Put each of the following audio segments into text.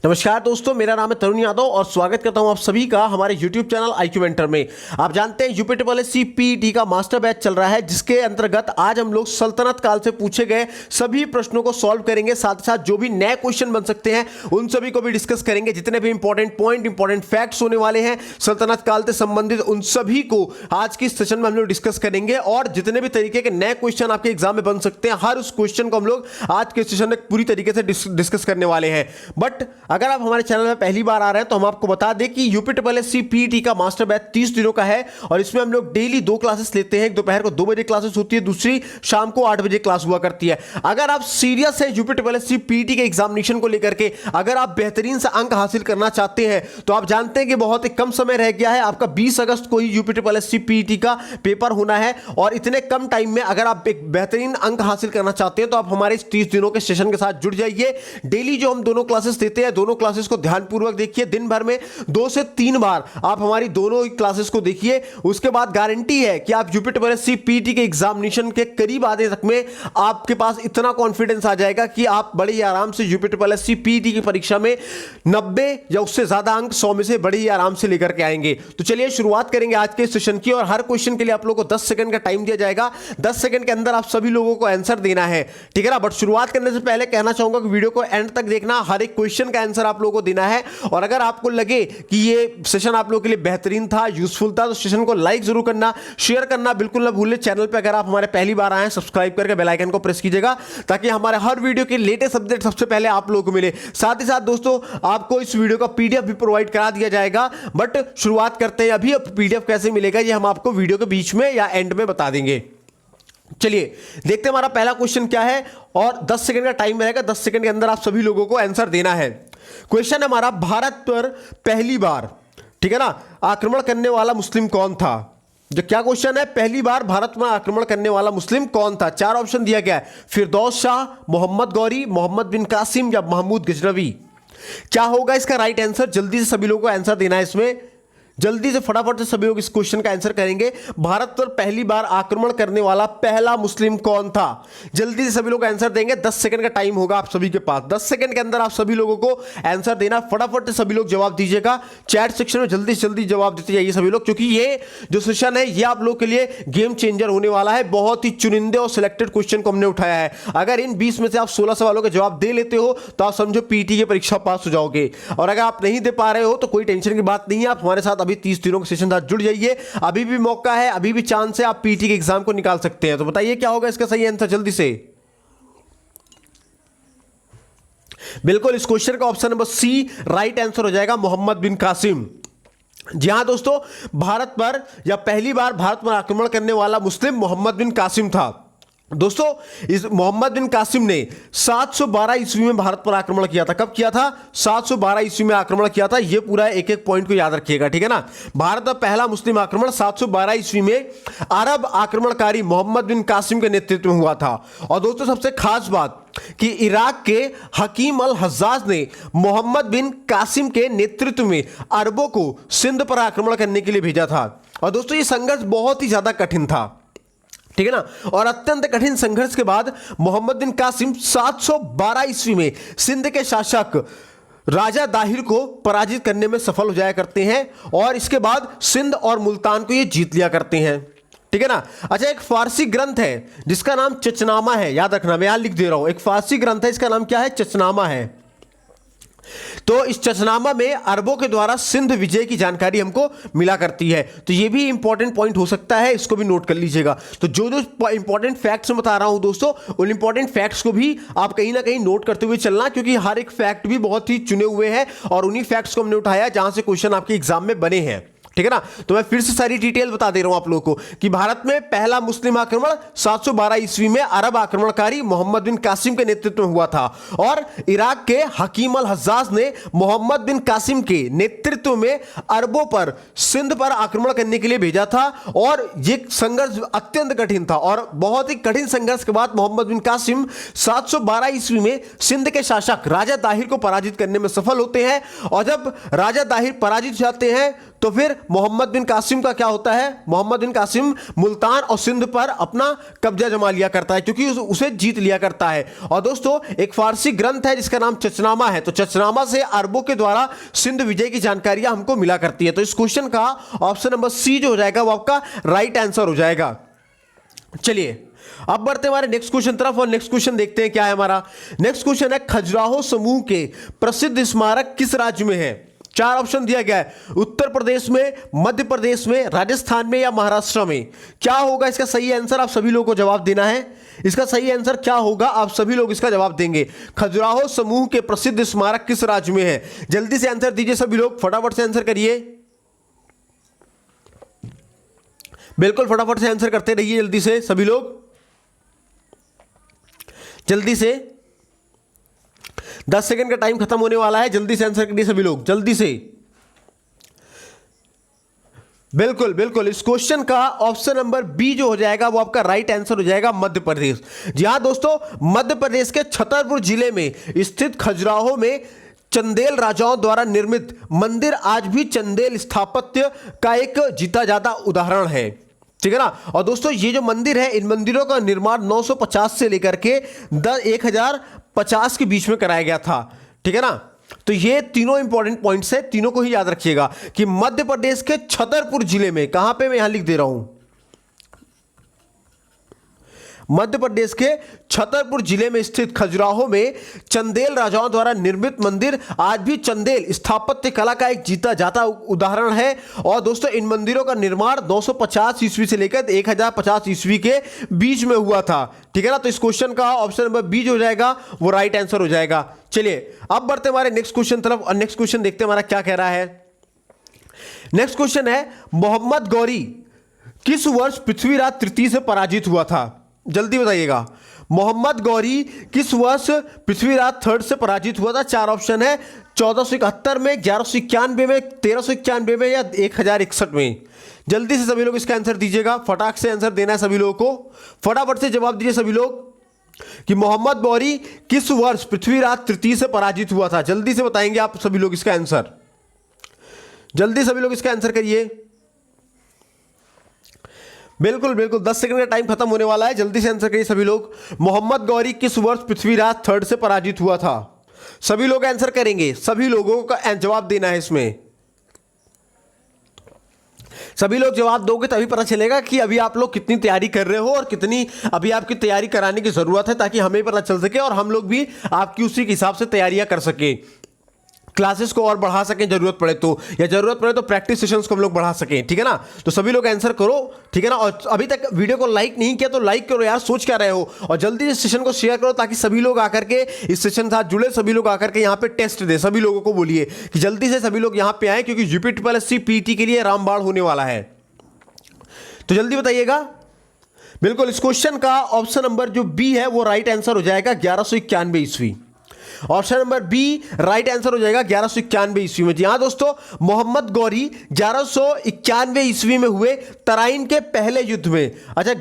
नमस्कार दोस्तों, मेरा नाम है तरुण यादव और स्वागत करता हूं आप सभी का हमारे YouTube चैनल IQ मेंटर में। आप जानते हैं यूपीएससी पीईटी का मास्टर बैच चल रहा है, जिसके अंतर्गत आज हम लोग सल्तनत काल से पूछे गए सभी प्रश्नों को सॉल्व करेंगे। साथ ही साथ जो भी नए क्वेश्चन बन सकते हैं उन सभी को भी डिस्कस करेंगे। जितने भी इंपॉर्टेंट पॉइंट, इंपॉर्टेंट फैक्ट्स होने वाले हैं सल्तनत काल से संबंधित, उन सभी को आज की सेशन में हम लोग डिस्कस करेंगे। और जितने भी तरीके के नए क्वेश्चन आपके एग्जाम में बन सकते हैं, हर उस क्वेश्चन को हम लोग आज के सेशन में पूरी तरीके से डिस्कस करने वाले हैं। बट अगर आप हमारे चैनल में पहली बार आ रहे हैं तो हम आपको बता दें कि यूपीएससी पीईटी का मास्टर बैच 30 दिनों का है और इसमें हम लोग डेली 2 क्लासेस लेते हैं। एक दोपहर को 2 बजे क्लासेस होती है, दूसरी शाम को 8 बजे क्लास हुआ करती है। अगर आप सीरियस हैं यूपीएससी पीईटी के एग्जामिनेशन को लेकर के, अगर आप बेहतरीन से अंक हासिल करना चाहते हैं तो आप जानते हैं कि बहुत ही कम समय रह गया है। आपका 20 अगस्त को ही यूपीएससी पीईटी का पेपर होना है और इतने कम टाइम में अगर आप एक बेहतरीन अंक हासिल करना चाहते हैं तो आप हमारे इस 30 दिनों के सेशन के साथ जुड़ जाइए। डेली जो हम दोनों क्लासेस देते हैं, दोनों क्लासेस को ध्यानपूर्वक देखिए। दिन भर में 2 से 3 बार आप हमारी दोनों क्लासेस को देखिए। उसके बाद गारंटी है कि आप यूपीएससी पीईटी के एग्जामिनेशन के करीब आने तक में आपके पास इतना कॉन्फिडेंस आ जाएगा कि आप बड़े ही आराम से यूपीएससी पीईटी की परीक्षा में 90 या उससे ज्यादा अंक 100 में से बड़े ही आराम से लेकर के आएंगे। तो चलिए शुरुआत करेंगे आज के सेशन की। और हर क्वेश्चन के लिए आप लोगों को 10 सेकंड का टाइम दिया जाएगा। 10 सेकंड के अंदर आप सभी लोगों को आंसर देना है, ठीक है ना। बट शुरुआत करने से पहले कहना चाहूंगा कि वीडियो को एंड तक देखना, हर एक क्वेश्चन का आंसर आप लोगों को देना है। और अगर आपको लगे कि ये सेशन आप लोगों के लिए बेहतरीन था, यूजफुल था, तो सेशन को लाइक जरूर करना, शेयर करना बिल्कुल ना भूलें। चैनल पे अगर आप हमारे पहली बार आए हैं, सब्सक्राइब करके बेल आइकन को प्रेस कीजिएगा ताकि हमारे हर वीडियो के लेटेस्ट अपडेट सबसे पहले आप लोगों को मिले। साथ ही साथ दोस्तों, आपको इस वीडियो का पीडीएफ भी प्रोवाइड करा दिया जाएगा। बट शुरुआत करते हैं अभी। अब पीडीएफ कैसे मिलेगा ये हम आपको वीडियो के बीच में या एंड में बता देंगे। चलिए देखते हैं हमारा पहला क्वेश्चन क्या है और 10 सेकंड का टाइम रहेगा। 10 सेकंड के अंदर आप सभी लोगों को आंसर देना है। क्वेश्चन हमारा, भारत पर पहली बार, ठीक है ना, आक्रमण करने वाला मुस्लिम कौन था? जो क्या क्वेश्चन है, पहली बार भारत में आक्रमण करने वाला मुस्लिम कौन था? 4 ऑप्शन दिया गया है, फिरदौस शाह, मोहम्मद गौरी, मोहम्मद बिन कासिम या महमूद गजनवी। क्या होगा इसका राइट आंसर? जल्दी से सभी लोगों को आंसर देना है इसमें। जल्दी से फटाफट से सभी लोग इस क्वेश्चन का आंसर करेंगे। भारत पर पहली बार आक्रमण करने वाला पहला मुस्लिम कौन था? जल्दी से सभी लोग आंसर देंगे। 10 सेकंड का टाइम होगा आप सभी के पास। 10 सेकंड के अंदर आप सभी लोगों को आंसर देना। फटाफट से सभी लोग जवाब दीजिएगा। चैट सेक्शन में जल्दी से जल्दी जवाब देते जाइए सभी लोग, क्योंकि ये जो सेशन है ये आप लोग के लिए गेम चेंजर होने वाला है। बहुत ही चुनिंदे और सिलेक्टेड क्वेश्चन को हमने उठाया है। अगर इन 20 में से आप 16 सवालों के जवाब दे लेते हो तो आप समझो पीटी की परीक्षा पास हो जाओगे। और अगर आप नहीं दे पा रहे हो तो कोई टेंशन की बात नहीं है, आप हमारे साथ अभी 30 दिनों के सेशन जुड़ जाइए। अभी भी मौका है, अभी भी चांस है, आप पीटी के एग्जाम को निकाल सकते हैं। तो बताइए क्या होगा इसका सही आंसर जल्दी से। बिल्कुल इस क्वेश्चन का option number C right answer हो जाएगा, मोहम्मद बिन कासिम। जी हां दोस्तों, भारत पर या पहली बार भारत पर आक्रमण करने वाला मुस्लिम मोहम्मद बिन कासिम था। दोस्तों इस मोहम्मद बिन कासिम ने 712 ईस्वी में भारत पर आक्रमण किया था। कब किया था? 712 ईस्वी में आक्रमण किया था। यह पूरा एक एक पॉइंट को याद रखिएगा, ठीक है ना। भारत का पहला मुस्लिम आक्रमण 712 ईस्वी में अरब आक्रमणकारी मोहम्मद बिन कासिम के नेतृत्व में हुआ था। और दोस्तों सबसे खास बात कि इराक के हकीम अल हज्जाज ने मोहम्मद बिन कासिम के नेतृत्व में अरबों को सिंध पर आक्रमण करने के लिए भेजा था। और दोस्तों यह संघर्ष बहुत ही ज्यादा कठिन था, ठीक है ना। और अत्यंत कठिन संघर्ष के बाद मोहम्मद बिन कासिम 712 ईस्वी में सिंध के शासक राजा दाहिर को पराजित करने में सफल हो जाया करते हैं और इसके बाद सिंध और मुल्तान को ये जीत लिया करते हैं, ठीक है ना। अच्छा, एक फारसी ग्रंथ है जिसका नाम चचनामा है, याद रखना, मैं यहां लिख दे रहा हूं। एक फारसी ग्रंथ है, इसका नाम क्या है? चचनामा है। तो इस चचनामा में अरबों के द्वारा सिंध विजय की जानकारी हमको मिला करती है। तो ये भी इंपॉर्टेंट पॉइंट हो सकता है, इसको भी नोट कर लीजिएगा। तो जो जो इंपॉर्टेंट फैक्ट्स मैं बता रहा हूं दोस्तों, उन इंपॉर्टेंट फैक्ट्स को भी आप कहीं ना कहीं नोट करते हुए चलना, क्योंकि हर एक फैक्ट भी बहुत ही चुने हुए हैं और उन्हीं फैक्ट्स को हमने उठाया जहां से क्वेश्चन आपके एग्जाम में बने हैं, ठीक है ना। तो मैं फिर से सारी डिटेल बता दे रहा हूं आप लोगों को कि भारत में पहला मुस्लिम आक्रमण 712 ईस्वी में अरब आक्रमणकारी मोहम्मद बिन कासिम के नेतृत्व में हुआ था और इराक के हकीम अल हज्जाज ने मोहम्मद बिन कासिम के नेतृत्व में अरबों पर सिंध पर आक्रमण करने के लिए भेजा था। और यह संघर्ष अत्यंत कठिन था और बहुत ही कठिन संघर्ष के बाद मोहम्मद बिन कासिम 712 ईस्वी में सिंध के शासक राजा दाहिर को पराजित करने में सफल होते हैं। और जब राजा दाहिर पराजित हो जाते हैं तो फिर मोहम्मद बिन कासिम का क्या होता है, मोहम्मद बिन कासिम मुल्तान और सिंध पर अपना कब्जा जमा लिया करता है क्योंकि उसे जीत लिया करता है। और दोस्तों एक फारसी ग्रंथ है जिसका नाम चचनामा है, तो चचनामा से अरबों के द्वारा सिंध विजय की जानकारियां हमको मिला करती है। तो इस क्वेश्चन का ऑप्शन नंबर सी जो हो जाएगा वो आपका राइट आंसर हो जाएगा। चलिए अब बढ़ते हमारे नेक्स्ट क्वेश्चन तरफ और नेक्स्ट क्वेश्चन देखते हैं क्या है हमारा। नेक्स्ट क्वेश्चन है खजुराहो समूह के प्रसिद्ध स्मारक किस राज्य में है। चार ऑप्शन दिया गया है, उत्तर प्रदेश में, मध्य प्रदेश में, राजस्थान में या महाराष्ट्र में। क्या होगा इसका सही आंसर, आप सभी लोगों को जवाब देना है। इसका सही आंसर क्या होगा, आप सभी लोग इसका जवाब देंगे। खजुराहो समूह के प्रसिद्ध स्मारक किस राज्य में है। जल्दी से आंसर दीजिए सभी लोग, फटाफट से आंसर करिए, बिल्कुल फटाफट से आंसर करते रहिए जल्दी से सभी लोग, जल्दी से 10 सेकंड का टाइम खत्म होने वाला है। जल्दी से आंसर करिए सभी लोग, जल्दी से। बिल्कुल बिल्कुल, इस क्वेश्चन का ऑप्शन नंबर बी जो हो जाएगा वो आपका राइट आंसर हो जाएगा, मध्य प्रदेश। जी हां दोस्तों, मध्य प्रदेश के छतरपुर जिले में स्थित खजुराहो में चंदेल राजाओं द्वारा निर्मित मंदिर आज भी चंदेल स्थापत्य का एक जीता जाता उदाहरण है, ठीक है ना। और दोस्तों ये जो मंदिर है, इन मंदिरों का निर्माण 950 से लेकर के 1050 के बीच में कराया गया था, ठीक है ना। तो ये तीनों इंपॉर्टेंट पॉइंट्स है, तीनों को ही याद रखिएगा कि मध्य प्रदेश के छतरपुर जिले में, कहां पे मैं यहां लिख दे रहा हूं, मध्य प्रदेश के छतरपुर जिले में स्थित खजुराहो में चंदेल राजाओं द्वारा निर्मित मंदिर आज भी चंदेल स्थापत्य कला का एक जीता जाता उदाहरण है। और दोस्तों इन मंदिरों का निर्माण 950 ईस्वी से लेकर 1050 ईस्वी के बीच में हुआ था, ठीक है ना। तो इस क्वेश्चन का ऑप्शन नंबर बी जो हो जाएगा वो राइट आंसर हो जाएगा। चलिए अब बढ़ते हमारे नेक्स्ट क्वेश्चन तरफ और नेक्स्ट क्वेश्चन देखते हैं हमारा क्या कह रहा है। नेक्स्ट क्वेश्चन है मोहम्मद गौरी किस वर्ष पृथ्वीराज तृतीय से पराजित हुआ था। जल्दी बताइएगा, मोहम्मद गौरी किस वर्ष पृथ्वीराज थर्ड से पराजित हुआ था। चार ऑप्शन है, 1471 में, 1191 में, 1391 में या 1061 में। जल्दी से सभी लोग इसका आंसर दीजिएगा, फटाक से आंसर देना है सभी लोगों को, फटाफट से जवाब दीजिए सभी लोग कि मोहम्मद गौरी किस वर्ष पृथ्वीराज तृतीय से पराजित हुआ था। जल्दी से बताएंगे आप सभी लोग इसका आंसर, जल्दी सभी लोग इसका आंसर करिए, बिल्कुल बिल्कुल 10 सेकंड का टाइम खत्म होने वाला है, जल्दी से आंसर करिए सभी लोग। मोहम्मद गौरी किस वर्ष पृथ्वीराज थर्ड से पराजित हुआ था। सभी लोग आंसर करेंगे, सभी लोगों का जवाब देना है इसमें, सभी लोग जवाब दोगे तभी पता चलेगा कि अभी आप लोग कितनी तैयारी कर रहे हो और कितनी अभी आपकी तैयारी कराने की जरूरत है, ताकि हमें पता चल सके और हम लोग भी आपकी उसी के हिसाब से तैयारियां कर सके, क्लासेस को और बढ़ा सकें जरूरत पड़े तो, या जरूरत पड़े तो प्रैक्टिस सेशंस को हम लोग बढ़ा सकें, ठीक है ना। तो सभी लोग आंसर करो, ठीक है ना। और अभी तक वीडियो को लाइक नहीं किया तो लाइक करो यार, सोच क्या रहे हो, और जल्दी इस सेशन को शेयर करो ताकि सभी लोग आकर के इस सेशन के साथ जुड़े, सभी लोग आकर के यहाँ पे टेस्ट दे। सभी लोगों को बोलिए कि जल्दी से सभी लोग यहाँ पे आए क्योंकि यूपी पीटी के लिए रामबाण होने वाला है, तो जल्दी बताइएगा। बिल्कुल इस क्वेश्चन का ऑप्शन नंबर जो बी है वो राइट आंसर हो जाएगा 1191 ईस्वी। Option number B right answer हो जाएगा 1191 ईस्वी में। जी हाँ दोस्तों, मोहम्मद गौरी 1191 ईस्वी में हुए तराइन के पहले युद्ध में। अच्छा,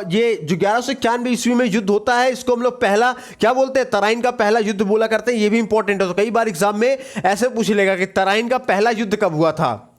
ये जो 1191 ईस्वी में युद्ध होता है इसको हम लोग पहला क्या बोलते हैं, तराइन का पहला युद्ध बोला करते हैं। ये भी इंपॉर्टेंट है, तो कई बार एग्जाम में ऐसे पूछ लेगा कि तराइन का पहला युद्ध कब हुआ था,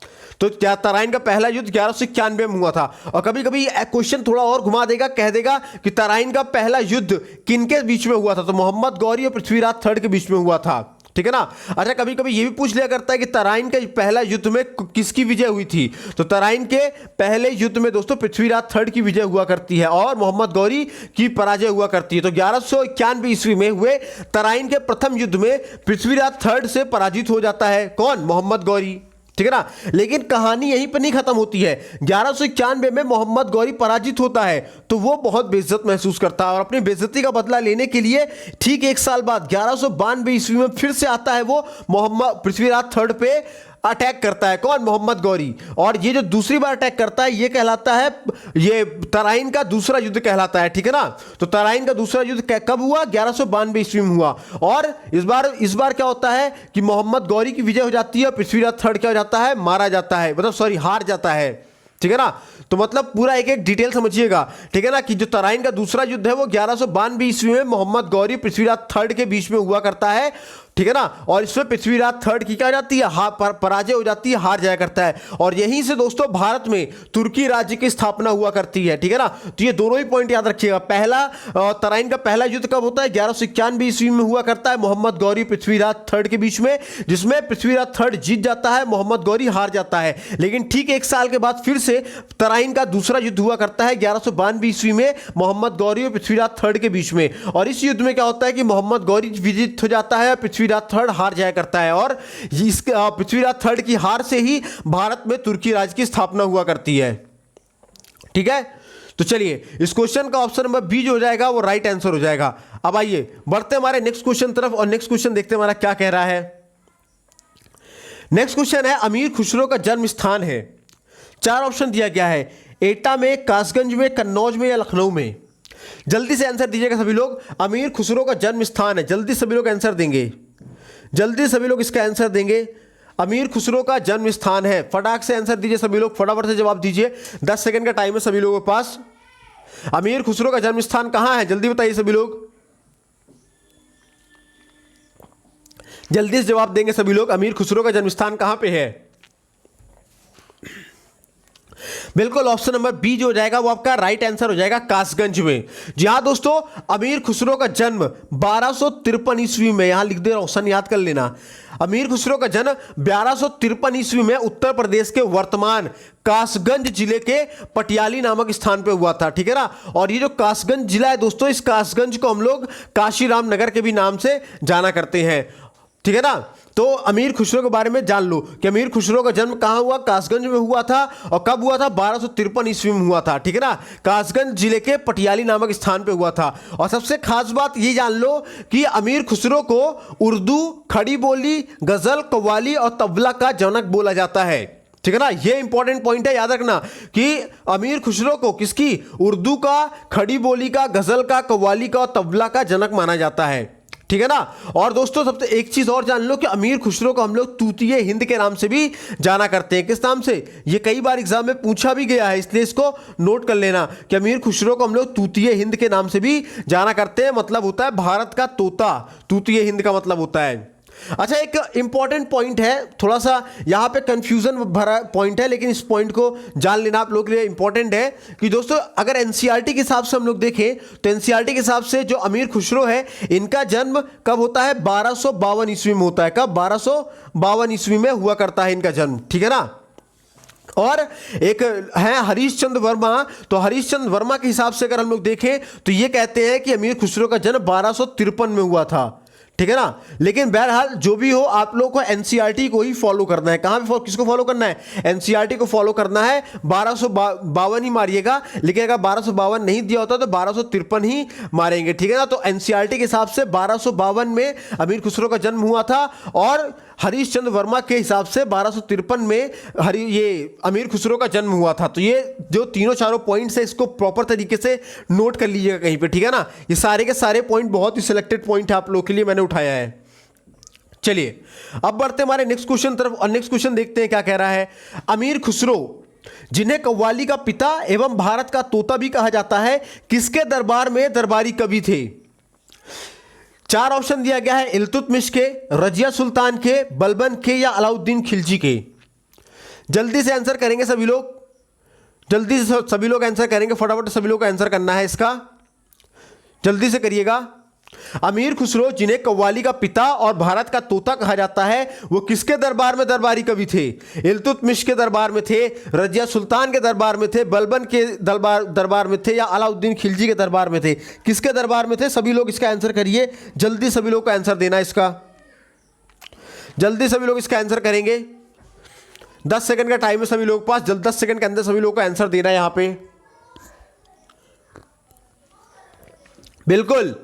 तो क्या तराइन का पहला युद्ध 1191 में हुआ था। और कभी कभी क्वेश्चन थोड़ा और घुमा देगा, कह देगा कि तराइन का पहला युद्ध किनके बीच में हुआ था, तो मोहम्मद गौरी और पृथ्वीराज थर्ड के बीच में हुआ था, ठीक है ना। अच्छा, कभी कभी ये भी पूछ लिया करता है कि तराइन के पहला युद्ध में किसकी विजय हुई थी, तो तराइन के पहले युद्ध में दोस्तों पृथ्वीराज थर्ड की विजय हुआ करती है और मोहम्मद गौरी की पराजय हुआ करती है। तो 1191 ईस्वी में हुए तराइन के प्रथम युद्ध में पृथ्वीराज थर्ड से पराजित हो जाता है कौन, मोहम्मद गौरी, ठीक है ना। लेकिन कहानी यहीं पर नहीं खत्म होती है। 1191 में मोहम्मद गौरी पराजित होता है तो वो बहुत बेइज्जत महसूस करता है और अपनी बेइज्जती का बदला लेने के लिए ठीक एक साल बाद 1192 ईस्वी में फिर से आता है वो मोहम्मद पृथ्वीराज थर्ड पे अटैक करता है कौन, मोहम्मद गौरी। और ये जो दूसरी बार अटैक करता है ये कहलाता है, ये तराइन का दूसरा युद्ध कहलाता है, ठीक है ना। तो तराइन का दूसरा युद्ध कब हुआ, 1192 ईस्वी में हुआ। और इस बार क्या होता है कि मोहम्मद गौरी की विजय हो जाती है और पृथ्वीराज थर्ड क्या हो जाता है, मारा जाता है, मतलब सॉरी हार जाता है, ठीक है ना। तो मतलब पूरा एक एक डिटेल समझिएगा, ठीक है ना, कि जो तराइन का दूसरा युद्ध है वो 1192 ईस्वी में मोहम्मद गौरी पृथ्वीराज थर्ड के बीच में हुआ करता है। ठीक है ना। और इसमें पृथ्वीराज थर्ड की क्या हो जाती है, पराजय हो जाती है, हार जाया करता है। और यहीं से दोस्तों भारत में तुर्की राज्य की स्थापना हुआ करती है। ठीक है ना। तो ये दोनों ही पॉइंट याद रखिएगा। पहला तराइन का पहला युद्ध कब होता है, 1191 ईस्वी में हुआ करता है, मोहम्मद गौरी पृथ्वीराज थर्ड के बीच में, जिसमें पृथ्वीराज थर्ड जीत जाता है, मोहम्मद गौरी हार जाता है। लेकिन ठीक एक साल के बाद फिर से तराइन का दूसरा युद्ध हुआ करता है 1192 ईस्वी में, मोहम्मद गौरी और पृथ्वीराज थर्ड के बीच में। और इस युद्ध में क्या होता है कि मोहम्मद गौरी विजित हो जाता है, पृथ्वीराज थर्ड हार जाया करता है। और पृथ्वीराज थर्ड की हार से ही भारत में तुर्की राज्य की स्थापना हुआ करती है। ठीक है। तो चलिए इस क्वेश्चन का ऑप्शन नंबर बी जो हो जाएगा वो राइट आंसर हो जाएगा। अब आइए बढ़ते हमारे नेक्स्ट क्वेश्चन तरफ, और नेक्स्ट क्वेश्चन देखते हैं हमारा क्या कह रहा है। नेक्स्ट क्वेश्चन है, अमीर खुसरो का जन्म स्थान है। 4 ऑप्शन दिया गया है, एटा में, कासगंज में, कन्नौज में या लखनऊ में। जल्दी से आंसर दीजिएगा सभी लोग। अमीर खुसरो का जन्म स्थान है, जल्दी सभी लोग आंसर देंगे, जल्दी सभी लोग इसका आंसर देंगे। अमीर खुसरो का जन्म स्थान है, फटाक से आंसर दीजिए सभी लोग, फटाफट से जवाब दीजिए। 10 सेकंड का टाइम है सभी लोगों के पास। अमीर खुसरो का जन्म स्थान कहां है, जल्दी बताइए सभी लोग, जल्दी से जवाब देंगे सभी लोग। अमीर खुसरो का जन्म स्थान कहां पे है? बिल्कुल ऑप्शन नंबर बी जो हो जाएगा वो आपका राइट आंसर हो जाएगा, कासगंज में। जी हाँ दोस्तों, अमीर खुसरो का जन्म 1253 ईस्वी में, यहां लिख दे रहा हूं, सन याद कर लेना। अमीर खुसरो का जन्म 1253 ईस्वी में उत्तर प्रदेश के वर्तमान कासगंज जिले के पटियाली नामक स्थान पे हुआ था। ठीक है ना। और ये जो कासगंज जिला है दोस्तों, इस कासगंज को हम लोग काशीराम नगर के भी नाम से जाना करते हैं। ठीक है ना। तो अमीर खुसरो के बारे में जान लो कि अमीर खुसरो का जन्म कहां हुआ, कासगंज में हुआ था। और कब हुआ था, 1253 ईस्वी में हुआ था। ठीक है ना। कासगंज जिले के पटियाली नामक स्थान पे हुआ था। और सबसे खास बात ये जान लो कि अमीर खुसरो को उर्दू, खड़ी बोली, गजल, कव्वाली और तबला का जनक बोला जाता है। ठीक है ना। ये इंपॉर्टेंट पॉइंट है, याद रखना कि अमीर खुसरो को किसकी, उर्दू का, खड़ी बोली का, गजल का, कव्वाली का और तबला का जनक माना जाता है। ठीक है ना। और दोस्तों सबसे एक चीज और जान लो कि अमीर खुसरो को हम लोग तूतिए हिंद के नाम से भी जाना करते हैं। किस नाम से, ये कई बार एग्जाम में पूछा भी गया है, इसलिए इसको नोट कर लेना कि अमीर खुसरो को हम लोग तूतिए हिंद के नाम से भी जाना करते हैं। मतलब होता है भारत का तोता, तूतिए हिंद का मतलब होता है। अच्छा, एक इंपॉर्टेंट पॉइंट है, थोड़ा सा यहां पे कंफ्यूजन भरा पॉइंट है, लेकिन इस पॉइंट को जान लेना आप लोगों के लिए इंपॉर्टेंट है कि दोस्तों अगर एनसीईआरटी के हिसाब से हम लोग देखें तो एनसीईआरटी के हिसाब से जो अमीर खुसरो है इनका जन्म कब होता है, 1252 ईस्वी में होता है। कब, 1252 ईस्वी में हुआ करता है इनका जन्म। ठीक है ना। और एक है हरीश चंद्र वर्मा, तो हरीश चंद्र वर्मा के हिसाब से अगर हम लोग देखें तो ये कहते हैं कि अमीर खुसरो का जन्म 1253 में हुआ था। ठीक है ना। लेकिन बहरहाल जो भी हो, आप लोगों को एनसीईआरटी को ही फॉलो करना है। कहां पे किसको फॉलो करना है, एनसीईआरटी को फॉलो करना है। 1252 ही मारिएगा, लेकिन अगर 1252 नहीं दिया होता तो 1253 ही मारेंगे। ठीक है ना। तो एनसीईआरटी के हिसाब से 1252 में अमीर खुसरो का जन्म हुआ था, और हरीश चंद्र वर्मा के हिसाब से 1253 में ये अमीर खुसरो का जन्म हुआ था। तो ये जो तीनों चारों पॉइंट्स है इसको प्रॉपर तरीके से नोट कर लीजिएगा कहीं पे। ठीक है ना। ये सारे के सारे पॉइंट बहुत ही सिलेक्टेड पॉइंट है आप लोगों के लिए, मैंने उठाया है। चलिए अब बढ़ते हमारे नेक्स्ट क्वेश्चन तरफ, और नेक्स्ट क्वेश्चन देखते हैं क्या कह रहा है। अमीर खुसरो, जिन्हें कव्वाली का पिता एवं भारत का तोता भी कहा जाता है, किसके दरबार में दरबारी कवि थे? 4 ऑप्शन दिया गया है, इल्तुतमिश के, रजिया सुल्तान के, बलबन के या अलाउद्दीन खिलजी के। जल्दी से आंसर करेंगे सभी लोग, जल्दी से सभी लोग आंसर करेंगे, फटाफट सभी लोग को आंसर करना है इसका, जल्दी से करिएगा। अमीर खुसरो, जिन्हें कव्वाली का पिता और भारत का तोता कहा जाता है, वो किसके दरबार में दरबारी कवि थे? इल्तुतमिश के दरबार में थे, रजिया सुल्तान के दरबार में थे, बलबन के दरबार में थे या अलाउद्दीन खिलजी के दरबार में थे? किसके दरबार में थे? सभी लोग इसका आंसर करिए, जल्दी सभी लोग को आंसर देना इसका, जल्दी सभी लोग इसका आंसर करेंगे। 10 सेकंड का टाइम है सभी लोगों के पास, जल्द 10 सेकंड के अंदर सभी लोगों को आंसर देना है यहां पे। बिल्कुल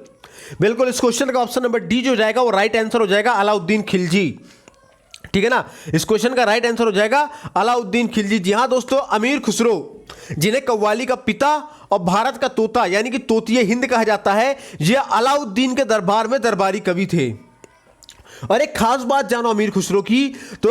बिल्कुल, इस क्वेश्चन का ऑप्शन नंबर डी जो जाएगा वो राइट आंसर हो जाएगा, अलाउद्दीन खिलजी। ठीक है ना। इस क्वेश्चन का राइट आंसर हो जाएगा अलाउद्दीन खिलजी। जी हां दोस्तों, अमीर खुसरो, जिन्हें कव्वाली का पिता और भारत का तोता यानी कि तोतिए हिंद कहा जाता है, ये अलाउद्दीन के दरबार में दरबारी कवि थे। और एक खास बात जानो अमीर खुसरो की, तो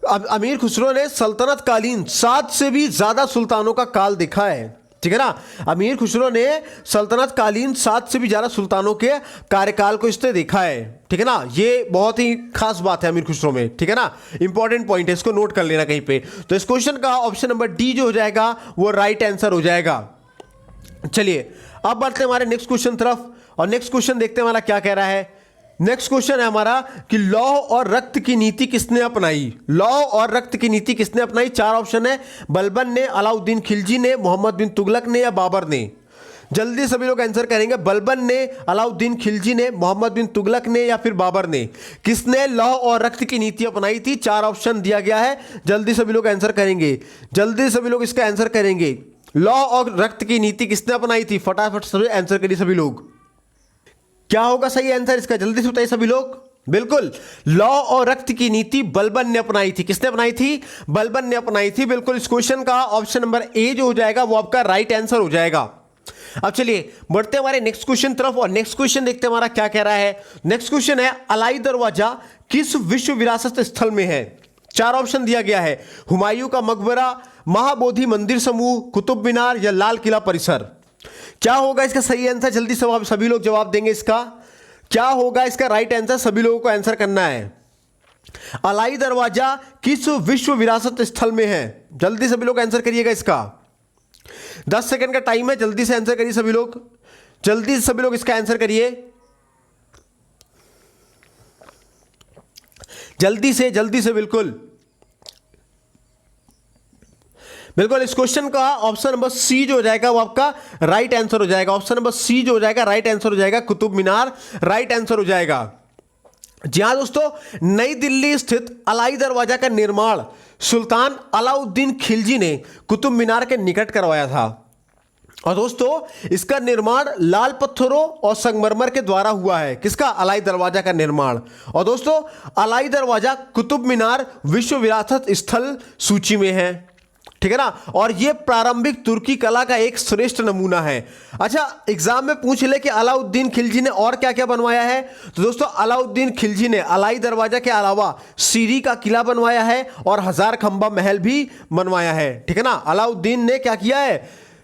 अमीर खुसरो ने सल्तनत कालीन 7 से भी ज्यादा सुल्तानों का काल देखा है। ठीक है ना। अमीर खुसरो ने सल्तनत कालीन 7 से भी ज़्यादा सुल्तानों के कार्यकाल को इसने देखा है, ठीक है ना। ये बहुत ही खास बात है अमीर खुसरो में, ठीक है ना, इंपॉर्टेंट पॉइंट है, इसको नोट कर लेना कहीं पे। तो इस क्वेश्चन का ऑप्शन नंबर डी जो हो जाएगा वो राइट आंसर हो जाएगा। चलिए अब बढ़ते हैं हमारे नेक्स्ट क्वेश्चन तरफ, और नेक्स्ट क्वेश्चन देखते हैं हमारा क्या कह रहा है। नेक्स्ट क्वेश्चन है हमारा कि लौह और रक्त की नीति किसने अपनाई। लौह और रक्त की नीति किसने अपनाई? 4 ऑप्शन है, बलबन ने, अलाउद्दीन खिलजी ने, मोहम्मद बिन तुगलक ने या बाबर ने। जल्दी सभी लोग आंसर करेंगे। बलबन ने, अलाउद्दीन खिलजी ने, मोहम्मद बिन तुगलक ने या फिर बाबर ने। किसने लौह और रक्त की नीति अपनाई थी? 4 ऑप्शन दिया गया है, जल्दी सभी लोग आंसर करेंगे, जल्दी सभी लोग इसका आंसर करेंगे। लौह और रक्त की नीति किसने अपनाई थी? फटाफट सभी आंसर करिए सभी लोग। क्या होगा सही आंसर इसका? जल्दी से बताइए सभी लोग। बिल्कुल, लौह और रक्त की नीति बलबन ने अपनाई थी। किसने अपनाई थी? बलबन ने अपनाई थी। बिल्कुल, इस क्वेश्चन का ऑप्शन नंबर ए जो हो जाएगा वो आपका राइट आंसर हो जाएगा। अब चलिए बढ़ते हैं हमारे नेक्स्ट क्वेश्चन तरफ, और नेक्स्ट क्वेश्चन देखते हैं हमारा क्या कह रहा है। नेक्स्ट क्वेश्चन है, अलाई दरवाजा किस विश्व विरासत स्थल में है? 4 ऑप्शन दिया गया है, हुमायूं का मकबरा, महाबोधि मंदिर समूह, कुतुब मीनार या लाल किला परिसर। क्या होगा इसका सही आंसर? जल्दी से सभी लोग जवाब देंगे इसका। क्या होगा इसका राइट आंसर? सभी लोगों को आंसर करना है। अलाई दरवाजा किस विश्व विरासत स्थल में है? जल्दी सभी लोग आंसर करिएगा इसका। 10 सेकंड का टाइम है, जल्दी से आंसर करिए सभी लोग, जल्दी से सभी लोग इसका आंसर करिए, जल्दी से बिल्कुल बिल्कुल। इस क्वेश्चन का ऑप्शन नंबर सी जो हो जाएगा वो आपका राइट आंसर हो जाएगा। ऑप्शन नंबर सी जो हो जाएगा राइट आंसर हो जाएगा, कुतुब मीनार राइट आंसर हो जाएगा। जी हाँ दोस्तों, नई दिल्ली स्थित अलाई दरवाजा का निर्माण सुल्तान अलाउद्दीन खिलजी ने कुतुब मीनार के निकट करवाया था। और दोस्तों इसका निर्माण लाल पत्थरों और संगमरमर के द्वारा हुआ है। किसका? अलाई दरवाजा का निर्माण। और दोस्तों अलाई दरवाजा कुतुब मीनार विश्व विरासत स्थल सूची में है, ठीक है ना। और यह प्रारंभिक तुर्की कला का एक श्रेष्ठ नमूना है। अच्छा, एग्जाम में पूछ ले कि अलाउद्दीन खिलजी ने और क्या क्या बनवाया है, तो दोस्तों अलाउद्दीन खिलजी ने अलाई दरवाजा के अलावा सीरी का किला बनवाया है और 1000 खंबा महल भी बनवाया है, ठीक है ना। अलाउद्दीन ने क्या किया है?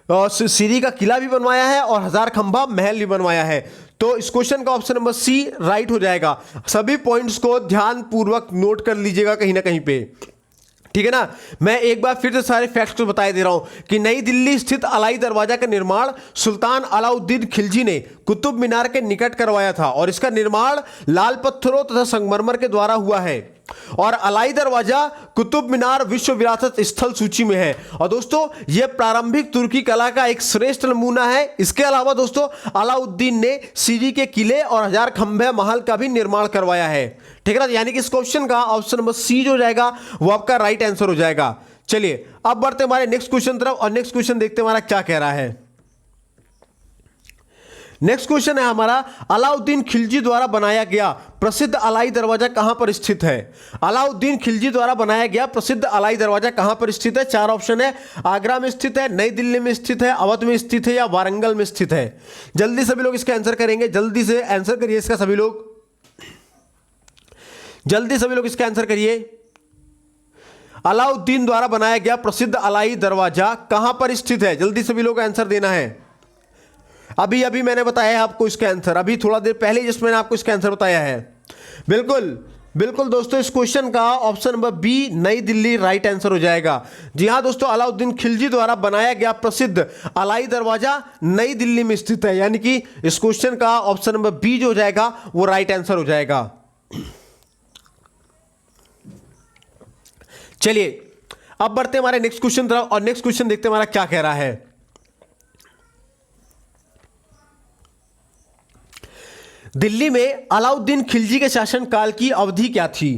सीरी का किला भी बनवाया है और 1000 खंबा महल भी बनवाया है। तो इस क्वेश्चन का ऑप्शन नंबर सी राइट हो जाएगा। सभी पॉइंट्स को ध्यान पूर्वक नोट कर लीजिएगा कहीं ना कहीं पे, ठीक है ना। मैं एक बार फिर से सारे फैक्ट्स बता दे रहा हूं कि नई दिल्ली स्थित अलाई दरवाजा का निर्माण सुल्तान अलाउद्दीन खिलजी ने कुतुब मीनार के निकट करवाया था और इसका निर्माण लाल पत्थरों तथा संगमरमर के द्वारा हुआ है। और अलाई दरवाजा कुतुब मीनार विश्व विरासत स्थल सूची में है। और दोस्तों यह प्रारंभिक तुर्की कला का एक श्रेष्ठ नमूना है। इसके अलावा दोस्तों अलाउद्दीन ने सीरी के किले और 1000 खंबे महल का भी निर्माण करवाया है, ठीक है ना। यानी कि इस क्वेश्चन का ऑप्शन नंबर सी जो हो जाएगा वो आपका राइट आंसर हो जाएगा। चलिए अब बढ़ते हमारे नेक्स्ट क्वेश्चन तरफ, और नेक्स्ट क्वेश्चन देखते हैं हमारा क्या कह रहा है। नेक्स्ट क्वेश्चन है हमारा, अलाउद्दीन खिलजी द्वारा बनाया गया प्रसिद्ध अलाई दरवाजा कहां पर स्थित है? अलाउद्दीन खिलजी द्वारा बनाया गया प्रसिद्ध अलाई दरवाजा कहां पर स्थित है? 4 ऑप्शन है, आगरा में स्थित है, नई दिल्ली में स्थित है, अवध में स्थित है या वारंगल में स्थित है। जल्दी सभी लोग इसका आंसर करेंगे, जल्दी से आंसर करिए इसका सभी लोग, जल्दी सभी लोग इसका आंसर करिए। अलाउद्दीन द्वारा बनाया गया प्रसिद्ध अलाई दरवाजा कहां पर स्थित है? जल्दी सभी लोग आंसर देना है। अभी अभी मैंने बताया है आपको इसका आंसर, अभी थोड़ा देर पहले जस्ट मैंने आपको इसका आंसर बताया है। बिल्कुल बिल्कुल दोस्तों, इस क्वेश्चन का ऑप्शन नंबर बी नई दिल्ली राइट आंसर हो जाएगा। जी हां दोस्तों, अलाउद्दीन खिलजी द्वारा बनाया गया प्रसिद्ध अलाई दरवाजा नई दिल्ली में स्थित है, यानी कि इस क्वेश्चन का ऑप्शन नंबर बी जो हो जाएगा वो राइट आंसर हो जाएगा। चलिए अब बढ़ते हैं हमारे नेक्स्ट क्वेश्चन तरफ, और नेक्स्ट क्वेश्चन देखते हैं हमारा क्या कह रहा है। दिल्ली में अलाउद्दीन खिलजी के शासनकाल की अवधि क्या थी?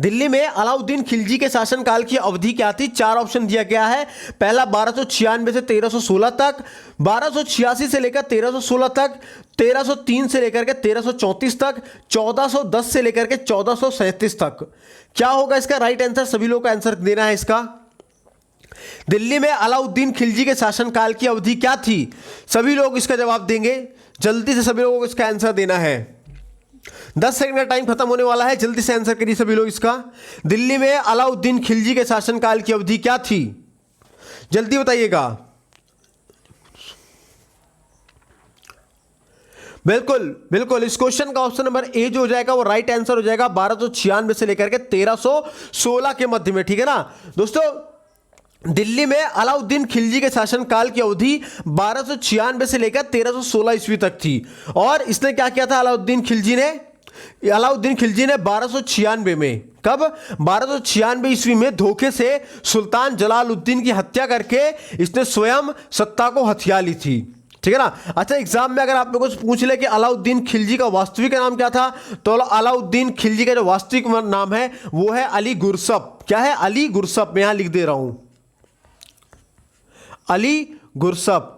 दिल्ली में अलाउद्दीन खिलजी के शासनकाल की अवधि क्या थी? 4 ऑप्शन दिया गया है। पहला 1296 से 1316 तक, 1286 से लेकर 1316 तक, 1303 से लेकर के 1334 तक, 1410 से लेकर के 1437 तक। क्या होगा इसका राइट आंसर? सभी लोग का आंसर देना है इसका। दिल्ली में अलाउद्दीन खिलजी के शासनकाल की अवधि क्या थी? सभी लोग इसका जवाब देंगे, जल्दी से सभी लोगों को इसका आंसर देना है। 10 सेकंड का टाइम खत्म होने वाला है, जल्दी से आंसर करिए सभी लोग इसका। दिल्ली में अलाउद्दीन खिलजी के शासनकाल की अवधि क्या थी? जल्दी बताइएगा। बिल्कुल बिल्कुल, इस क्वेश्चन का ऑप्शन नंबर ए जो हो जाएगा वो राइट आंसर हो जाएगा 1296 से लेकर के 1316 के मध्य में। ठीक है ना दोस्तों, दिल्ली में अलाउद्दीन खिलजी के शासनकाल की अवधि 1296 से लेकर 1316 ईस्वी तक थी। और इसने क्या किया था अलाउद्दीन खिलजी ने 1296 में, कब 1296 ईस्वी में धोखे से सुल्तान जलालुद्दीन की हत्या करके इसने स्वयं सत्ता को हथिया ली थी। ठीक है ना। अच्छा, एग्जाम में अगर आप लोगों से पूछ ले कि अलाउद्दीन खिलजी का वास्तविक नाम क्या था, तो अलाउद्दीन खिलजी का जो वास्तविक नाम है वो है अली गुरसप। क्या है? अली गुरसप। मैं यहां लिख दे रहा हूं, अली गुरसप,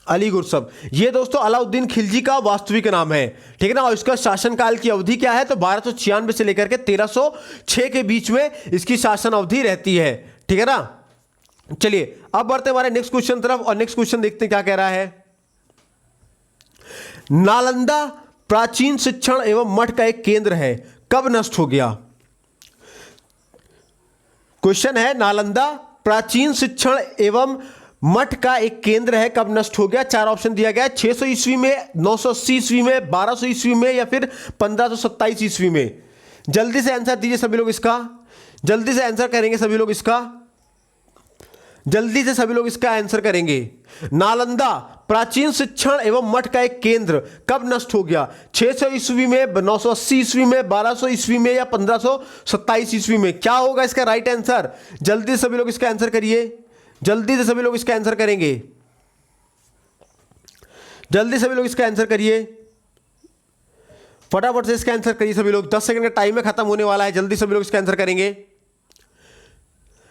अली गुरसप। ये दोस्तों अलाउद्दीन खिलजी का वास्तविक नाम है। ठीक है ना। और इसका शासनकाल की अवधि क्या है, तो 1296 से लेकर के 1306 के बीच में इसकी शासन अवधि रहती है। ठीक है ना। चलिए अब बढ़ते हमारे नेक्स्ट क्वेश्चन तरफ, और नेक्स्ट क्वेश्चन देखते हैं क्या कह रहा है। नालंदा प्राचीन शिक्षण एवं मठ का एक केंद्र है, कब नष्ट हो गया? क्वेश्चन है, नालंदा प्राचीन शिक्षण एवं मठ का एक केंद्र है, कब नष्ट हो गया? चार ऑप्शन दिया गया है, 600 ईस्वी में, 980 ईस्वी में, 1200 ईस्वी में, या फिर 1527 ईस्वी में। जल्दी से आंसर दीजिए सभी लोग इसका, जल्दी से आंसर करेंगे सभी लोग इसका, जल्दी से सभी लोग इसका आंसर करेंगे। नालंदा प्राचीन शिक्षण एवं मठ का एक केंद्र कब नष्ट हो गया? 600 ईस्वी में, 980 ईस्वी में, 1200 ईस्वी में, या 1527 ईस्वी में? क्या होगा इसका राइट आंसर? जल्दी से सभी लोग इसका आंसर करिए, जल्दी से सभी लोग इसका आंसर करेंगे, जल्दी सभी लोग इसका आंसर करिए, फटाफट से इसका आंसर करिए सभी लोग। 10 सेकंड का टाइम है, खत्म होने वाला है, जल्दी सभी लोग इसका आंसर करेंगे।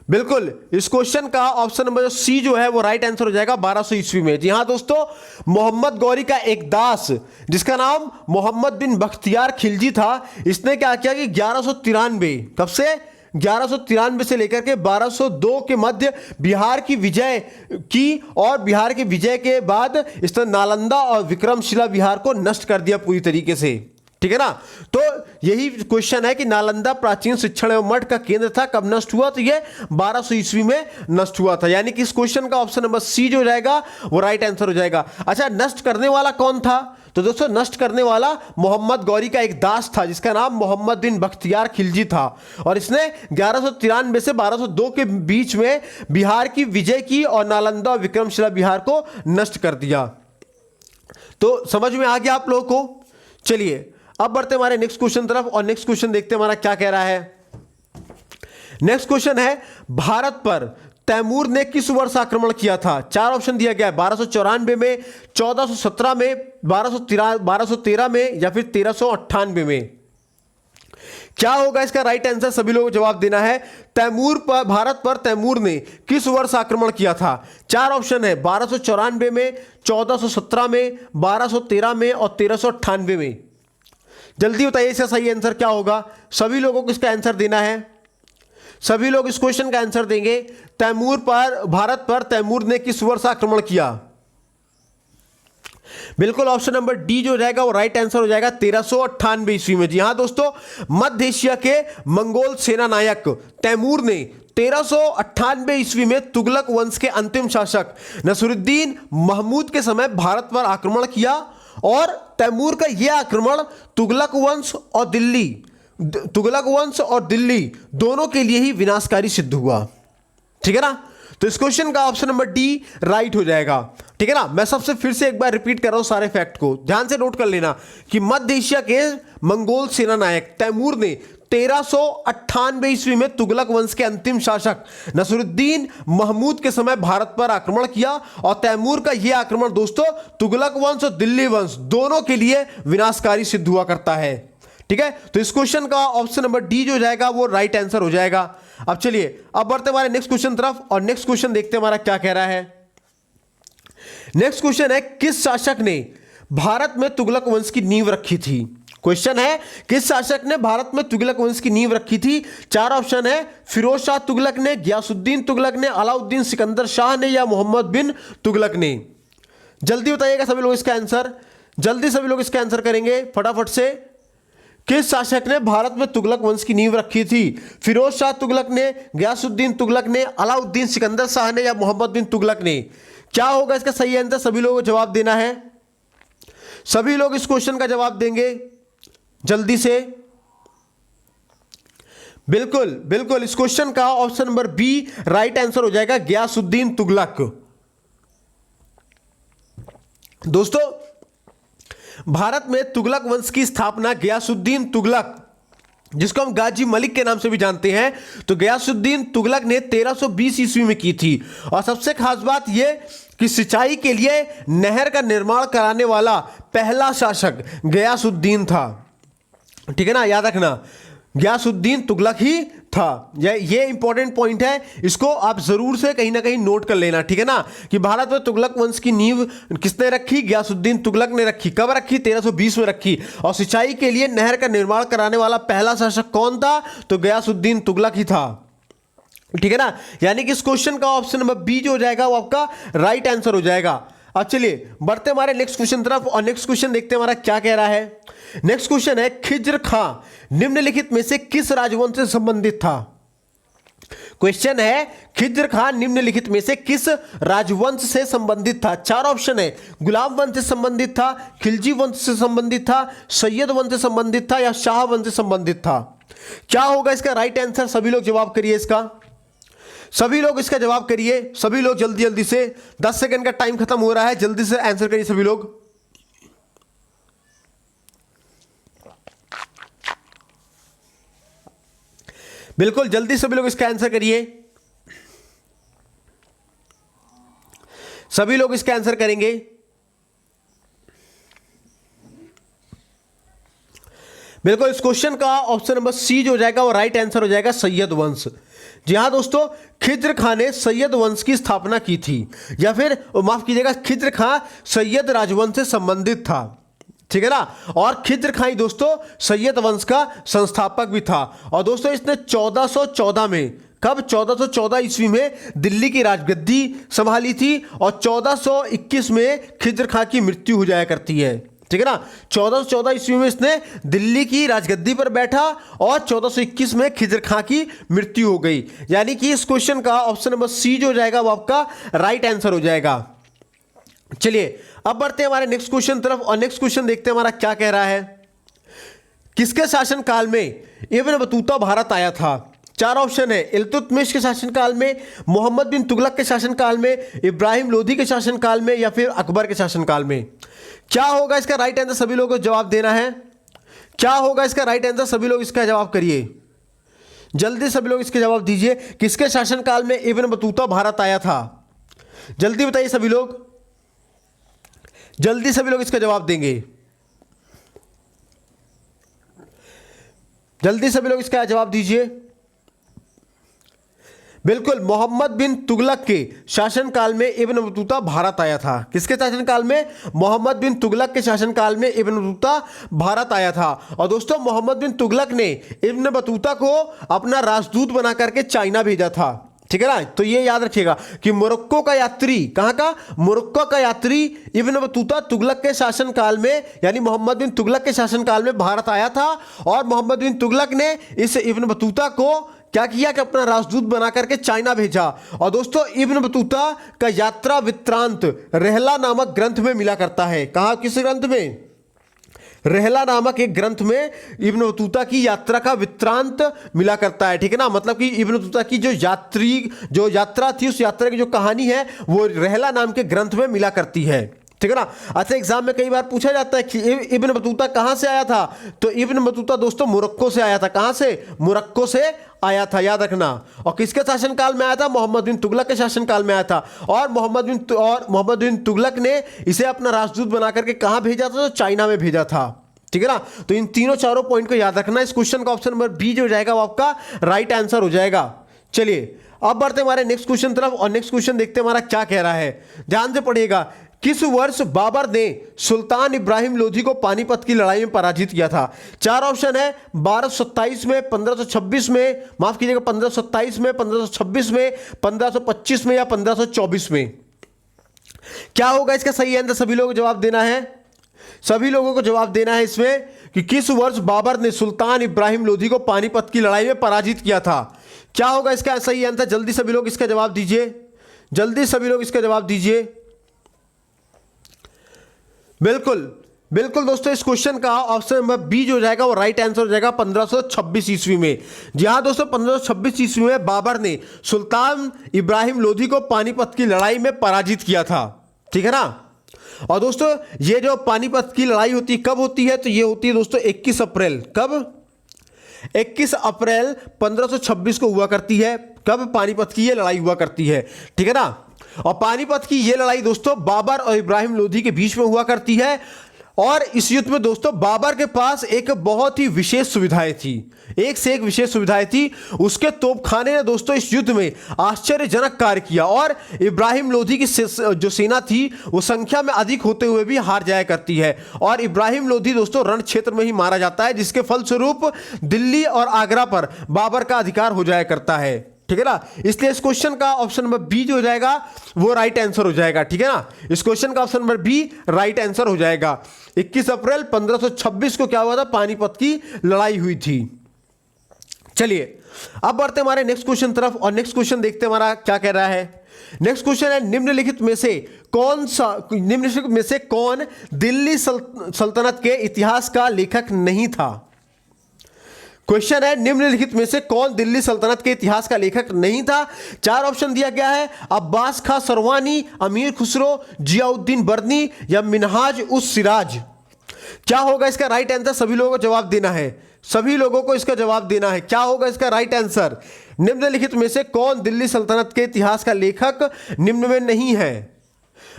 बिल्कुल, इस क्वेश्चन का ऑप्शन नंबर सी जो है वो राइट आंसर हो जाएगा 1200 ईस्वी में। जी हाँ दोस्तों, मोहम्मद गौरी का एक दास जिसका नाम मोहम्मद बिन बख्तियार खिलजी था, इसने क्या किया कि 1193, कब से? 1193 से लेकर के 1202 के मध्य बिहार की विजय की, और बिहार के विजय के बाद इसने नालंदा और विक्रमशिला बिहार को नष्ट कर दिया पूरी तरीके से। ठीक है ना। तो यही क्वेश्चन है कि नालंदा प्राचीन शिक्षण एवं मठ का केंद्र था, कब नष्ट हुआ? तो ये 1200 ईस्वी में नष्ट हुआ था। यानी कि इस क्वेश्चन का ऑप्शन नंबर सी जो जाएगा वो राइट आंसर हो जाएगा। अच्छा, नष्ट करने वाला कौन था? तो दोस्तों नष्ट करने वाला मोहम्मद गौरी का एक दास था जिसका नाम मोहम्मद बिन बख्तियार खिलजी था, और इसने 1193 से 1202 के बीच में बिहार की विजय की और नालंदा और विक्रमशिला बिहार को नष्ट कर दिया। तो समझ में आ गया आप लोगों को? चलिए अब बढ़ते हमारे नेक्स्ट क्वेश्चन तरफ, और नेक्स्ट क्वेश्चन देखते हैं हमारा क्या कह रहा है। नेक्स्ट क्वेश्चन है, भारत पर तैमूर ने किस वर्ष आक्रमण किया था? चार ऑप्शन दिया गया है, 1294 में, 1417 में, 1213 में, या फिर 1398 में। क्या होगा इसका राइट आंसर? सभी लोगों को जवाब देना है। तैमूर पर, भारत पर तैमूर ने किस वर्ष आक्रमण किया था? चार ऑप्शन है, 1294 में, 1417 में, 1213 में, और 1398 में। जल्दी बताइए इसका सही आंसर क्या होगा? सभी लोगों को इसका आंसर देना है, सभी लोग इस क्वेश्चन का आंसर देंगे। तैमूर पर, भारत पर तैमूर ने किस वर्ष आक्रमण किया? बिल्कुल, ऑप्शन नंबर डी जो रहेगा वो राइट आंसर हो जाएगा 1398 ईस्वी में। जी हां दोस्तों, मध्य एशिया के मंगोल सेना नायक तैमूर ने 1398 ईस्वी में तुगलक वंश के अंतिम शासक नसरुद्दीन महमूद के समय भारत पर आक्रमण किया, और तैमूर का यह आक्रमण तुगलक वंश और दिल्ली दोनों के लिए ही विनाशकारी सिद्ध हुआ। ठीक है ना। तो इस क्वेश्चन का ऑप्शन नंबर डी राइट हो जाएगा। ठीक है ना। मैं सबसे फिर से एक बार रिपीट कर रहा हूं सारे फैक्ट को, ध्यान से नोट कर लेना कि मध्य एशिया के मंगोल सेना नायक तैमूर ने 1398 ईस्वी में तुगलक वंश के अंतिम शासक नसरुद्दीन महमूद के समय भारत पर आक्रमण किया, और तैमूर का यह आक्रमण दोस्तों तुगलक वंश और दिल्ली वंश दोनों के लिए विनाशकारी सिद्ध हुआ करता है। ठीक है। तो इस क्वेश्चन का ऑप्शन नंबर डी जो जाएगा वो राइट आंसर हो जाएगा। अब चलिए अब बढ़ते हमारे नेक्स्ट क्वेश्चन तरफ, और नेक्स्ट क्वेश्चन देखते हैं हमारा क्या कह रहा है। नेक्स्ट क्वेश्चन है, किस शासक ने भारत में तुगलक वंश की नींव रखी थी? क्वेश्चन है, किस शासक ने भारत में तुगलक वंश की नींव रखी थी? चार ऑप्शन है, फिरोज शाह तुगलक ने, गयासुद्दीन तुगलक ने, अलाउद्दीन सिकंदर शाह ने, या मोहम्मद बिन तुगलक ने। जल्दी बताइएगा सभी लोग इसका आंसर, जल्दी सभी लोग इसका आंसर करेंगे फटाफट से। किस शासक ने भारत में तुगलक वंश की नींव रखी थी? फिरोज शाह तुगलक ने, गयासुद्दीन तुगलक ने, अलाउद्दीन सिकंदर शाह ने, या मोहम्मद बिन तुगलक ने? क्या होगा इसका सही आंसर? सभी लोगों को जवाब देना है। सभी लोग इस क्वेश्चन का जवाब देंगे जल्दी से। बिल्कुल बिल्कुल, इस क्वेश्चन का option number B right answer हो जाएगा, गियासुद्दीन तुगलक। दोस्तों, भारत में तुगलक वंश की स्थापना गियासुद्दीन तुगलक, जिसको हम गाजी मलिक के नाम से भी जानते हैं, तो गियासुद्दीन तुगलक ने 1320 ईस्वी में की थी। और सबसे खास बात यह कि सिंचाई के लिए नहर का निर्माण कराने वाला पहला शासक गियासुद्दीन था। ठीक है ना, याद रखना, गियासुद्दीन तुगलक ही था। ये इंपॉर्टेंट पॉइंट है, इसको आप जरूर से कहीं ना कहीं नोट कर लेना। ठीक है ना, कि भारत में तुगलक वंश की नींव किसने रखी? गियासुद्दीन तुगलक ने रखी। कब रखी? 1320 में रखी। और सिंचाई के लिए नहर का निर्माण कराने वाला पहला शासक कौन था? तो गियासुद्दीन तुगलक ही था। ठीक है ना, यानी कि इस क्वेश्चन का ऑप्शन नंबर बी जो हो जाएगा वो आपका राइट आंसर हो जाएगा। अब चलिए बढ़ते हमारे नेक्स्ट क्वेश्चन तरफ, और नेक्स्ट क्वेश्चन देखते हैं हमारा क्या कह रहा है। नेक्स्ट क्वेश्चन है, खिज्र खां निम्नलिखित में से किस राजवंश से संबंधित था? क्वेश्चन है, खिज्र खां निम्नलिखित में से किस राजवंश से संबंधित था? चार ऑप्शन है, गुलाम वंश से संबंधित था, खिलजी वंश से संबंधित था, सैयद वंश से संबंधित था, या शाह वंश से संबंधित था? क्या होगा इसका राइट आंसर? सभी लोग जवाब करिए इसका, सभी लोग इसका जवाब करिए। सभी लोग जल्दी जल्दी से, 10 सेकंड का टाइम खत्म हो रहा है, जल्दी से आंसर करिए सभी लोग। बिल्कुल जल्दी सभी लोग इसका आंसर करिए, सभी लोग इसका आंसर करेंगे। बिल्कुल, इस क्वेश्चन का ऑप्शन नंबर सी जो हो जाएगा वो राइट आंसर हो जाएगा, सैयद वंश। जी हाँ दोस्तों, खिज्र खां ने सैयद वंश की स्थापना की थी, या फिर माफ कीजिएगा, खिज्र खां सैयद राजवंश से संबंधित था। ठीक है ना, और खिज्र खां ही दोस्तों सैयद वंश का संस्थापक भी था। और दोस्तों इसने 1414 में, कब? 1414 ईस्वी में दिल्ली की राजगद्दी संभाली थी, और 1421 में खिज्र खां की मृत्यु हो जाया करती है। ठीक है ना, 1414 ईस्वी में इसने दिल्ली की राजगद्दी पर बैठा, और 1421 में खिज्र खां की मृत्यु हो गई। यानी कि इस क्वेश्चन का ऑप्शन नंबर सी जो हो जाएगा वो आपका राइट आंसर हो जाएगा। चलिए अब बढ़ते हैं हमारे नेक्स्ट क्वेश्चन तरफ, और नेक्स्ट क्वेश्चन देखते हैं हमारा क्या कह रहा है। किसके शासन काल में इब्न बतूता भारत आया था? चार ऑप्शन है, इल्तुतमिश के शासनकाल में, मोहम्मद बिन तुगलक के शासनकाल में, इब्राहिम लोधी के शासनकाल में, या फिर अकबर के शासनकाल में? क्या होगा इसका राइट आंसर? सभी लोगों को जवाब देना है। क्या होगा इसका राइट आंसर? सभी लोग इसका जवाब करिए, जल्दी सभी लोग इसके जवाब दीजिए। किसके शासनकाल में इब्न बतूता भारत आया था? जल्दी बताइए सभी लोग, जल्दी सभी लोग इसका जवाब देंगे, जल्दी सभी लोग इसका जवाब दीजिए। बिल्कुल, मोहम्मद बिन तुगलक के शासनकाल में इब्न बतूता भारत आया था। किसके शासनकाल में? मोहम्मद बिन तुगलक के शासनकाल में इब्न बतूता भारत आया था। और दोस्तों मोहम्मद बिन तुगलक ने इब्न बतूता को अपना राजदूत बना करके चाइना भेजा था। ठीक है ना, तो ये याद रखिएगा कि मोरक्को का यात्री, कहां का? मोरक्को का यात्री इब्न बतूता तुगलक के शासनकाल में, यानी मोहम्मद बिन तुगलक के शासनकाल में भारत आया था, और मोहम्मद बिन तुगलक ने इस इब्न बतूता को क्या किया कि अपना राजदूत बना करके चाइना भेजा। और दोस्तों इब्न बतूता का यात्रा वृत्तांत रहला नामक ग्रंथ में मिला करता है। कहां? किस ग्रंथ में? रहला नामक एक ग्रंथ में इब्न बतूता की यात्रा का वृत्तांत मिला करता है। ठीक है ना, मतलब कि इब्न बतूता की जो यात्रा थी, उस यात्रा की जो कहानी है वो रहला नाम के ग्रंथ में मिला करती है। ठीक है ना। अच्छा, एग्जाम में कई बार पूछा जाता है कि इब्न बतूता कहां से आया था, तो इब्न बतूता दोस्तों मोरक्को से आया था। कहां से? मोरक्को से आया था, याद रखना। और किसके शासनकाल में आया था? मोहम्मद बिन तुगलक के शासनकाल में आया था। और मोहम्मद बिन तुगलक ने इसे अपना राजदूत बना करके कहां भेजा था? तो चाइना में भेजा था। ठीक है ना, तो इन तीनों चारों पॉइंट को याद रखना। इस क्वेश्चन का ऑप्शन नंबर बी जो हो जाएगा वो आपका राइट आंसर हो जाएगा। चलिए अब बढ़ते हमारे नेक्स्ट क्वेश्चन तरफ, और नेक्स्ट क्वेश्चन देखते हैं हमारा क्या कह रहा है। ध्यान से पढ़िएगा। किस वर्ष बाबर ने सुल्तान इब्राहिम लोधी को पानीपत की लड़ाई में पराजित किया था? चार ऑप्शन है, 1227 में, 1526 में, माफ कीजिएगा 1527 में, 1526 में, 1525 में, या 1524 में? क्या होगा इसका सही आंसर? सभी लोगों को जवाब देना है, सभी लोगों को जवाब देना है इसमें कि किस वर्ष बाबर ने सुल्तान इब्राहिम लोधी को पानीपत की लड़ाई में पराजित किया था। क्या होगा इसका सही आंसर? जल्दी सभी लोग इसका जवाब दीजिए, जल्दी सभी लोग इसका जवाब दीजिए। बिल्कुल बिल्कुल दोस्तों, इस क्वेश्चन का ऑप्शन नंबर बी जो हो जाएगा वो राइट आंसर हो जाएगा 1526 ईस्वी में। जी हाँ दोस्तों, 1526 ईस्वी में बाबर ने सुल्तान इब्राहिम लोधी को पानीपत की लड़ाई में पराजित किया था। ठीक है ना। और दोस्तों ये जो पानीपत की लड़ाई होती है कब होती है, तो ये होती है दोस्तों 21 अप्रैल, कब, 21 अप्रैल 1526 को हुआ करती है। कब पानीपत की ये लड़ाई हुआ करती है। ठीक है ना। और पानीपत की ये लड़ाई दोस्तों बाबर और इब्राहिम लोधी के बीच में हुआ करती है। और इस युद्ध में दोस्तों बाबर के पास एक बहुत ही विशेष सुविधाएं थी, एक से एक विशेष सुविधाएं थी। उसके तोपखाने ने दोस्तों इस युद्ध में आश्चर्यजनक कार्य किया और इब्राहिम लोधी की जो सेना थी वो संख्या में अधिक होते हुए भी हार जाया करती है। और इब्राहिम लोधी दोस्तों रण क्षेत्र में ही मारा जाता है, जिसके फलस्वरूप दिल्ली और आगरा पर बाबर का अधिकार हो जाया करता है। ठीक है ना। इसलिए इस क्वेश्चन का ऑप्शन नंबर बी जो हो जाएगा वो राइट आंसर हो जाएगा। ठीक है ना। इस क्वेश्चन का option number B right answer हो जाएगा। 21 अप्रैल 1526 को क्या हुआ था, पानीपत की लड़ाई हुई थी। चलिए अब बढ़ते हमारे नेक्स्ट क्वेश्चन तरफ और नेक्स्ट क्वेश्चन देखते हैं हमारा क्या कह रहा है। नेक्स्ट क्वेश्चन है निम्नलिखित में से कौन दिल्ली सल्तनत के इतिहास का लेखक नहीं था। क्वेश्चन है निम्नलिखित में से कौन दिल्ली सल्तनत के इतिहास का लेखक नहीं था। चार ऑप्शन दिया गया है, अब्बास खां सरवानी, अमीर खुसरो, जियाउद्दीन बर्नी या मिनहाज उस सिराज। क्या होगा इसका राइट आंसर, सभी लोगों को जवाब देना है, सभी लोगों को इसका जवाब देना है। क्या होगा इसका राइट आंसर, निम्नलिखित में से कौन दिल्ली सल्तनत के इतिहास का लेखक निम्न में नहीं है।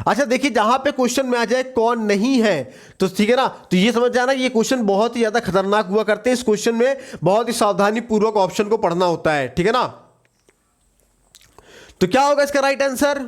अच्छा देखिए, जहां पे क्वेश्चन में आ जाए कौन नहीं है तो ठीक है ना, तो ये समझ जाना ये क्वेश्चन बहुत ही ज्यादा खतरनाक हुआ करते हैं। इस क्वेश्चन में बहुत ही सावधानी पूर्वक ऑप्शन को पढ़ना होता है। ठीक है ना। तो क्या होगा इसका राइट आंसर,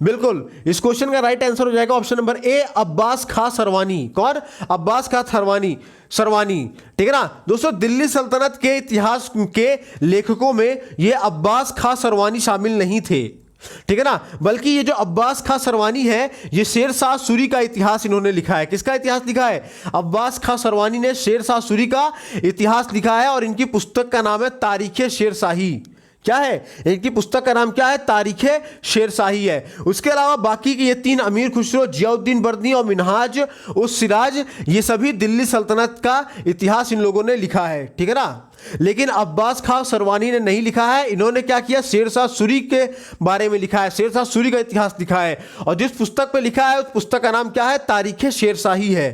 बिल्कुल इस क्वेश्चन का राइट आंसर हो जाएगा ऑप्शन नंबर ए, अब्बास खां सरवानी। कौन, अब्बास खां सरवानी। ठीक है ना दोस्तों, दिल्ली सल्तनत के इतिहास के लेखकों में ये अब्बास खां सरवानी शामिल नहीं थे। ठीक है ना, बल्कि ये जो अब्बास खां सरवानी है ये शेर शाह सूरी का इतिहास इन्होंने लिखा है। किसका इतिहास लिखा है, अब्बास खां सरवानी ने शेर शाह सूरी का इतिहास लिखा है। और इनकी पुस्तक का नाम है तारीख़ शेरशाही। क्या है इनकी पुस्तक का नाम, क्या है, तारीख़ शेरशाही है। उसके अलावा बाकी के ये तीन, अमीर खुसरो, जियाउद्दीन बर्नी और मिनहाज उस सिराज, ये सभी दिल्ली सल्तनत का इतिहास इन लोगों ने लिखा है। ठीक है ना। लेकिन अब्बास खां सरवानी ने नहीं लिखा है। इन्होंने क्या किया, शेर शाह सूरी के बारे में लिखा है, शेर शाह सूरी का इतिहास लिखा है। और जिस पुस्तक पे लिखा है उस पुस्तक का नाम क्या है, तारीख़ शेरशाही है।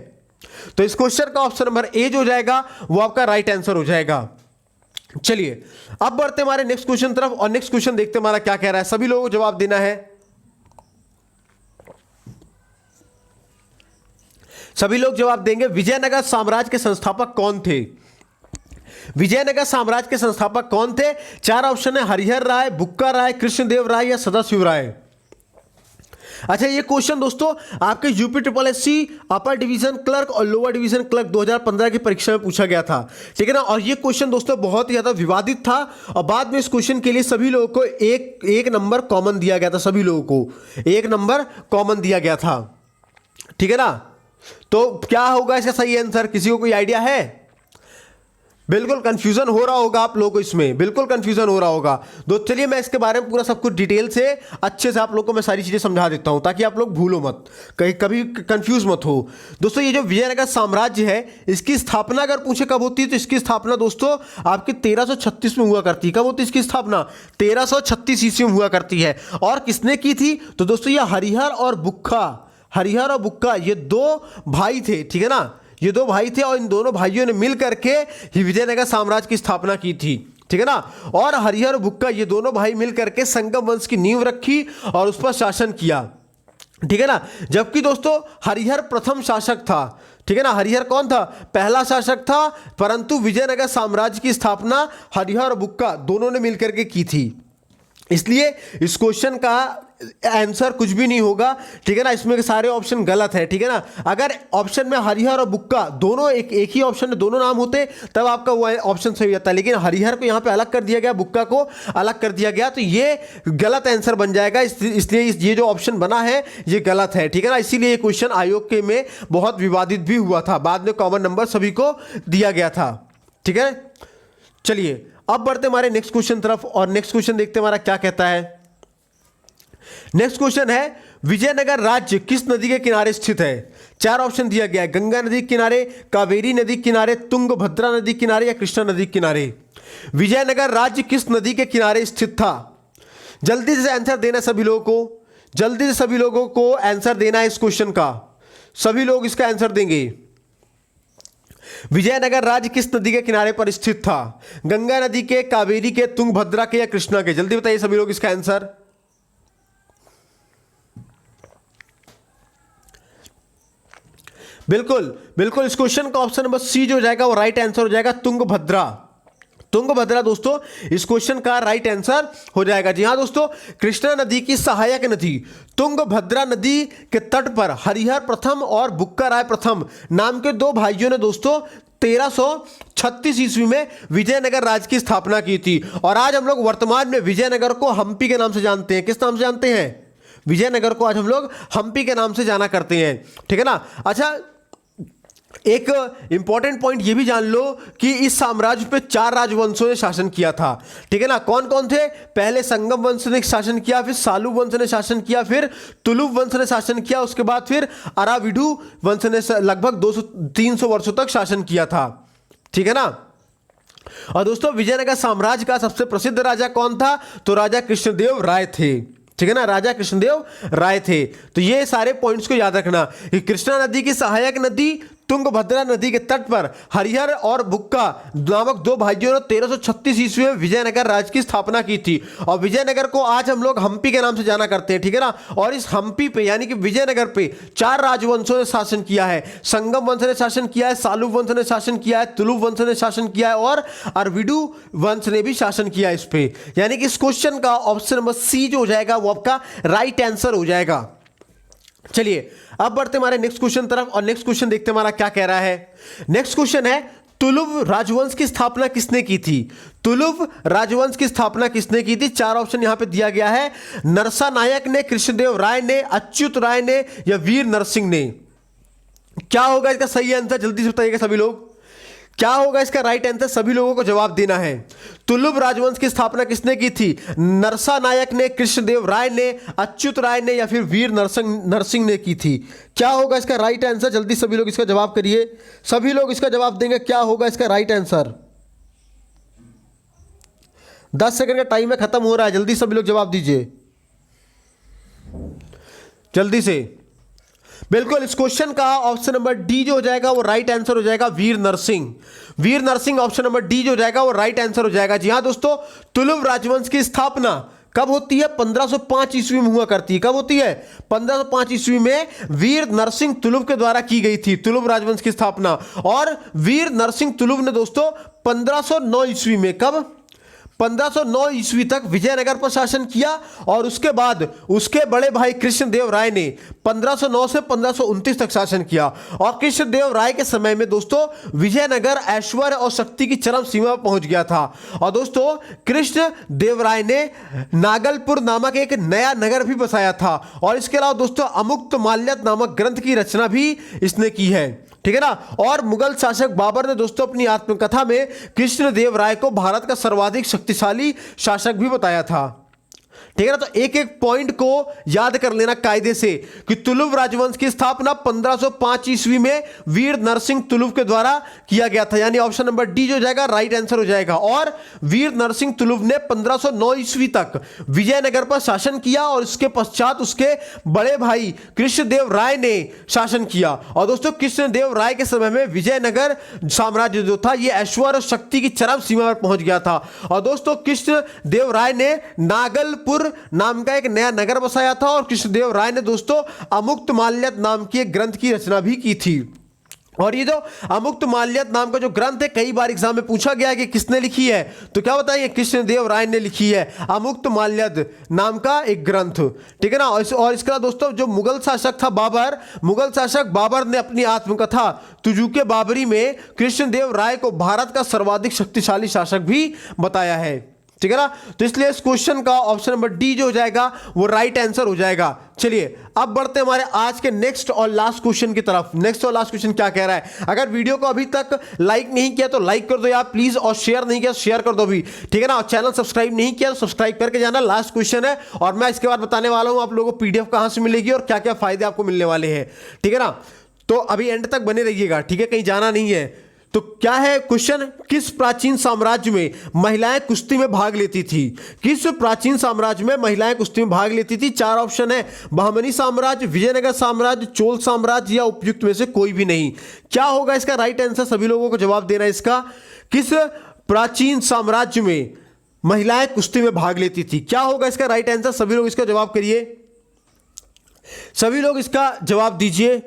तो इस क्वेश्चन का ऑप्शन नंबर ए जो जाएगा वो आपका राइट आंसर हो जाएगा। चलिए अब बढ़ते हमारे नेक्स्ट क्वेश्चन तरफ और नेक्स्ट क्वेश्चन देखते हमारा क्या कह रहा है। सभी लोगों को जवाब देना है, सभी लोग जवाब देंगे। विजयनगर साम्राज्य के संस्थापक कौन थे, विजयनगर साम्राज्य के संस्थापक कौन थे। चार ऑप्शन है, हरिहर राय, बुक्का राय, कृष्णदेव राय या सदाशिव राय। अच्छा ये क्वेश्चन दोस्तों आपके UP triple SC upper division clerk और लोअर डिवीजन क्लर्क 2015 की परीक्षा में पूछा गया था। ठीक है ना। और ये क्वेश्चन दोस्तों बहुत ही ज्यादा विवादित था और बाद में इस क्वेश्चन के लिए सभी लोगों को एक नंबर कॉमन दिया गया था, सभी लोगों को एक नंबर कॉमन दिया गया था। ठीक है ना। तो क्या होगा इसका सही आंसर, किसी को कोई आइडिया है। बिल्कुल कंफ्यूजन हो रहा होगा आप लोगों को, इसमें बिल्कुल कंफ्यूजन हो रहा होगा। दोस्तों चलिए मैं इसके बारे में पूरा सब कुछ डिटेल से अच्छे से आप लोगों को मैं सारी चीज़ें समझा देता हूं ताकि आप लोग भूलो मत, कहीं कभी कंफ्यूज मत हो। दोस्तों ये जो विजयनगर साम्राज्य है इसकी स्थापना अगर पूछे कब होती है तो इसकी स्थापना दोस्तों आपकी 1336 में हुआ करती है। कब होती है इसकी स्थापना, 1336 ईस्वी में हुआ करती है। और किसने की थी, तो दोस्तों ये हरिहर और बुक्का ये दो भाई थे। ठीक है ना, ये दो भाई थे और इन दोनों भाइयों ने मिल करके ही विजयनगर साम्राज्य की स्थापना की थी। ठीक है ना। और हरिहर बुक्का ये दोनों भाई मिल करके संगम वंश की नींव रखी और उस पर शासन किया। ठीक है ना। जबकि दोस्तों हरिहर प्रथम शासक था। ठीक है ना, हरिहर कौन था, पहला शासक था। परंतु विजयनगर साम्राज्य की स्थापना हरिहर और बुक्का दोनों ने मिलकर के की थी। इसलिए इस क्वेश्चन का आंसर कुछ भी नहीं होगा। ठीक है ना, इसमें के सारे ऑप्शन गलत है। ठीक है ना, अगर ऑप्शन में हरिहर और बुक्का दोनों एक ही ऑप्शन में दोनों नाम होते तब आपका वो ऑप्शन सही होता है। लेकिन हरिहर को यहाँ पे अलग कर दिया गया, बुक्का को अलग कर दिया गया, तो ये गलत आंसर बन जाएगा। इसलिए ये जो ऑप्शन बना है ये गलत है। ठीक है ना, इसीलिए ये क्वेश्चन आयोग के में बहुत विवादित भी हुआ था। बाद में कॉमन नंबर सभी को दिया गया था। ठीक है, चलिए अब बढ़ते हमारे नेक्स्ट क्वेश्चन तरफ और नेक्स्ट क्वेश्चन देखते हमारा क्या कहता है। नेक्स्ट क्वेश्चन है विजयनगर राज्य किस नदी के किनारे स्थित है। चार ऑप्शन दिया गया है, गंगा नदी के किनारे, कावेरी नदी के किनारे, तुंगभद्रा नदी के किनारे या कृष्णा नदी के किनारे। विजयनगर राज्य किस नदी के किनारे स्थित था? जल्दी से आंसर देना सभी लोगों को, जल्दी से सभी लोगों को आंसर देना है इस क्वेश्चन का। सभी लोग इसका आंसर देंगे। विजयनगर राज्य किस नदी के किनारे पर स्थित था? गंगा नदी के, कावेरी के, तुंगभद्रा के या कृष्णा के? जल्दी बताइए सभी लोग इसका आंसर। बिल्कुल बिल्कुल, इस क्वेश्चन का ऑप्शन नंबर सी जो हो जाएगा वो राइट आंसर हो जाएगा, तुंगभद्रा। तुंगभद्रा दोस्तों इस क्वेश्चन का राइट आंसर हो जाएगा। जी हाँ दोस्तों, कृष्णा नदी की सहायक नदी तुंगभद्रा नदी के तट पर हरिहर प्रथम और बुक्का राय प्रथम नाम के दो भाइयों ने दोस्तों 1336 ईस्वी में विजयनगर राज्य की स्थापना की थी। और आज हम लोग वर्तमान में विजयनगर को हम्पी के नाम से जानते हैं। किस नाम से जानते हैं? विजयनगर को आज हम लोग हम्पी के नाम से जाना करते हैं, ठीक है ना। अच्छा, एक इंपॉर्टेंट पॉइंट ये भी जान लो कि इस साम्राज्य पे 4 राजवंशों ने शासन किया था, ठीक है ना। कौन कौन थे? पहले संगम वंश ने शासन किया, फिर सालू वंश ने शासन किया, फिर तुलुप वंश ने शासन किया, उसके बाद फिर अराविडु वंश ने लगभग 200-300 वर्षों तक शासन किया था, ठीक है ना। और दोस्तों विजयनगर साम्राज्य का सबसे प्रसिद्ध राजा कौन था? तो राजा कृष्णदेव राय थे, ठीक है ना, राजा कृष्णदेव राय थे। तो ये सारे पॉइंट्स को याद रखना कि कृष्णा नदी की सहायक नदी तुंगभद्रा नदी के तट पर हरिहर और बुक्का नामक दो भाइयों ने 1336 ईस्वी में विजयनगर राज्य की स्थापना की थी। और विजयनगर को आज हम लोग हम्पी के नाम से जाना करते हैं, ठीक है ना। और इस हम्पी पे यानी कि विजयनगर पे 4 राजवंशों ने शासन किया है। संगम वंश ने शासन किया है, सालू वंश ने शासन किया है, तुलुप वंश ने शासन किया है और अरविडु वंश ने भी शासन किया है इस पे। यानी कि इस क्वेश्चन का ऑप्शन नंबर सी जो हो जाएगा वो आपका राइट आंसर हो जाएगा। चलिए अब बढ़ते हमारे नेक्स्ट क्वेश्चन तरफ और नेक्स्ट क्वेश्चन देखते हैं हमारा क्या कह रहा है। नेक्स्ट क्वेश्चन है, तुलुप राजवंश की स्थापना किसने की थी? तुलुप राजवंश की स्थापना किसने की थी? 4 ऑप्शन यहां पे दिया गया है, नरसा नायक ने, कृष्णदेव राय ने, अच्युत राय ने या वीर नरसिंह ने। क्या होगा इसका सही आंसर? जल्दी से बताइएगा सभी लोग, क्या होगा इसका राइट आंसर? सभी लोगों को जवाब देना है। तुलुप राजवंश की स्थापना किसने की थी? नरसा नायक ने, कृष्णदेव राय ने, अच्युत राय ने या फिर वीर नरसिंह ने की थी। क्या होगा इसका राइट आंसर? जल्दी सभी लोग इसका जवाब करिए। सभी लोग इसका जवाब देंगे, क्या होगा इसका राइट आंसर? 10 सेकंड का टाइम है, खत्म हो रहा है, जल्दी सभी लोग जवाब दीजिए जल्दी से। बिल्कुल, इस क्वेश्चन का ऑप्शन नंबर डी जो हो जाएगा वो राइट आंसर हो जाएगा, वीर नरसिंह। वीर नरसिंह ऑप्शन नंबर डी जो हो जाएगा वो राइट आंसर हो जाएगा। जी हां दोस्तों, तुलुप राजवंश की स्थापना कब होती है? 1505 ईस्वी में हुआ करती है। कब होती है? 1505 ईस्वी में वीर नरसिंह तुलुप के द्वारा की गई थी तुलुप राजवंश की स्थापना। और वीर नरसिंह तुलुप ने दोस्तों 1509 ईस्वी में, कब? 1509 ईस्वी तक विजयनगर पर शासन किया। और उसके बाद उसके बड़े भाई कृष्णदेव राय ने 1509 से 1529 तक शासन किया। और कृष्णदेव राय के समय में दोस्तों विजयनगर ऐश्वर्य और शक्ति की चरम सीमा पर पहुंच गया था। और दोस्तों कृष्णदेव राय ने नागलपुर नामक एक नया नगर भी बसाया था। और इसके अलावा दोस्तों अमुक्तमाल्यद नामक ग्रंथ की रचना भी इसने की है, ठीक है ना। और मुगल शासक बाबर ने दोस्तों अपनी आत्मकथा में कृष्णदेव राय को भारत का सर्वाधिक शक्तिशाली शासक भी बताया था, ठीक है ना। तो एक एक पॉइंट को याद कर लेना कायदे से कि तुलुप राजवंश की स्थापना 1505 ईस्वी में वीर नरसिंह तुलुप के द्वारा किया गया था, यानी ऑप्शन नंबर डी जो जाएगा राइट आंसर हो जाएगा। और वीर नरसिंह तुलुप ने 1509 ईस्वी तक विजयनगर पर शासन किया और इसके पश्चात उसके बड़े भाई कृष्णदेव राय ने शासन किया। और दोस्तों कृष्णदेव राय के समय में विजयनगर साम्राज्य जो था यह ऐश्वर्य और शक्ति की चरम सीमा पर पहुंच गया था। और दोस्तों कृष्णदेव राय ने नागलपुर नाम का एक नया नगर बसाया था। और कृष्णदेव राय ने दोस्तों अमुक्तमाल्यद नाम की एक ग्रंथ की रचना भी की थी। और ये जो अमुक्तमाल्यद नाम का जो ग्रंथ है कई बार एग्जाम में पूछा गया कि किसने लिखी है, तो क्या बताइए? कृष्णदेव राय ने लिखी है अमुक्तमाल्यद नाम का एक ग्रंथ, ठीक है ना। और इसका दोस्तों जो मुगल शासक था बाबर, मुगल शासक बाबर ने अपनी आत्मकथा तुजुके बाबरी में कृष्णदेव राय को भारत का सर्वाधिक शक्तिशाली शासक भी बताया है, ठीक है ना। तो इसलिए इस क्वेश्चन का ऑप्शन नंबर डी जो हो जाएगा वो राइट आंसर हो जाएगा। चलिए अब बढ़ते हैं हमारे आज के नेक्स्ट और लास्ट क्वेश्चन की तरफ। नेक्स्ट और लास्ट क्वेश्चन क्या कह रहा है? अगर वीडियो को अभी तक लाइक नहीं किया तो लाइक कर दो यार प्लीज, और शेयर नहीं किया शेयर कर दो भी, ठीक है ना। और चैनल सब्सक्राइब नहीं किया तो सब्सक्राइब करके जाना। लास्ट क्वेश्चन है और मैं इसके बाद बताने वाला हूं आप लोगों को पीडीएफ कहां से मिलेगी और क्या क्या फायदे आपको मिलने वाले हैं, ठीक है ना। तो अभी एंड तक बने रहिएगा, ठीक है, कहीं जाना नहीं है। तो क्या है क्वेश्चन, किस प्राचीन साम्राज्य में महिलाएं कुश्ती में भाग लेती थी? किस प्राचीन साम्राज्य में महिलाएं कुश्ती में भाग लेती थी? चार ऑप्शन है, बहमनी साम्राज्य, विजयनगर साम्राज्य, चोल साम्राज्य या उपयुक्त में से कोई भी नहीं। क्या होगा इसका राइट आंसर? सभी लोगों को जवाब देना है इसका। किस प्राचीन साम्राज्य में महिलाएं कुश्ती में भाग लेती थी? क्या होगा इसका राइट आंसर? सभी लोग इसका जवाब करिए, सभी लोग इसका जवाब दीजिए।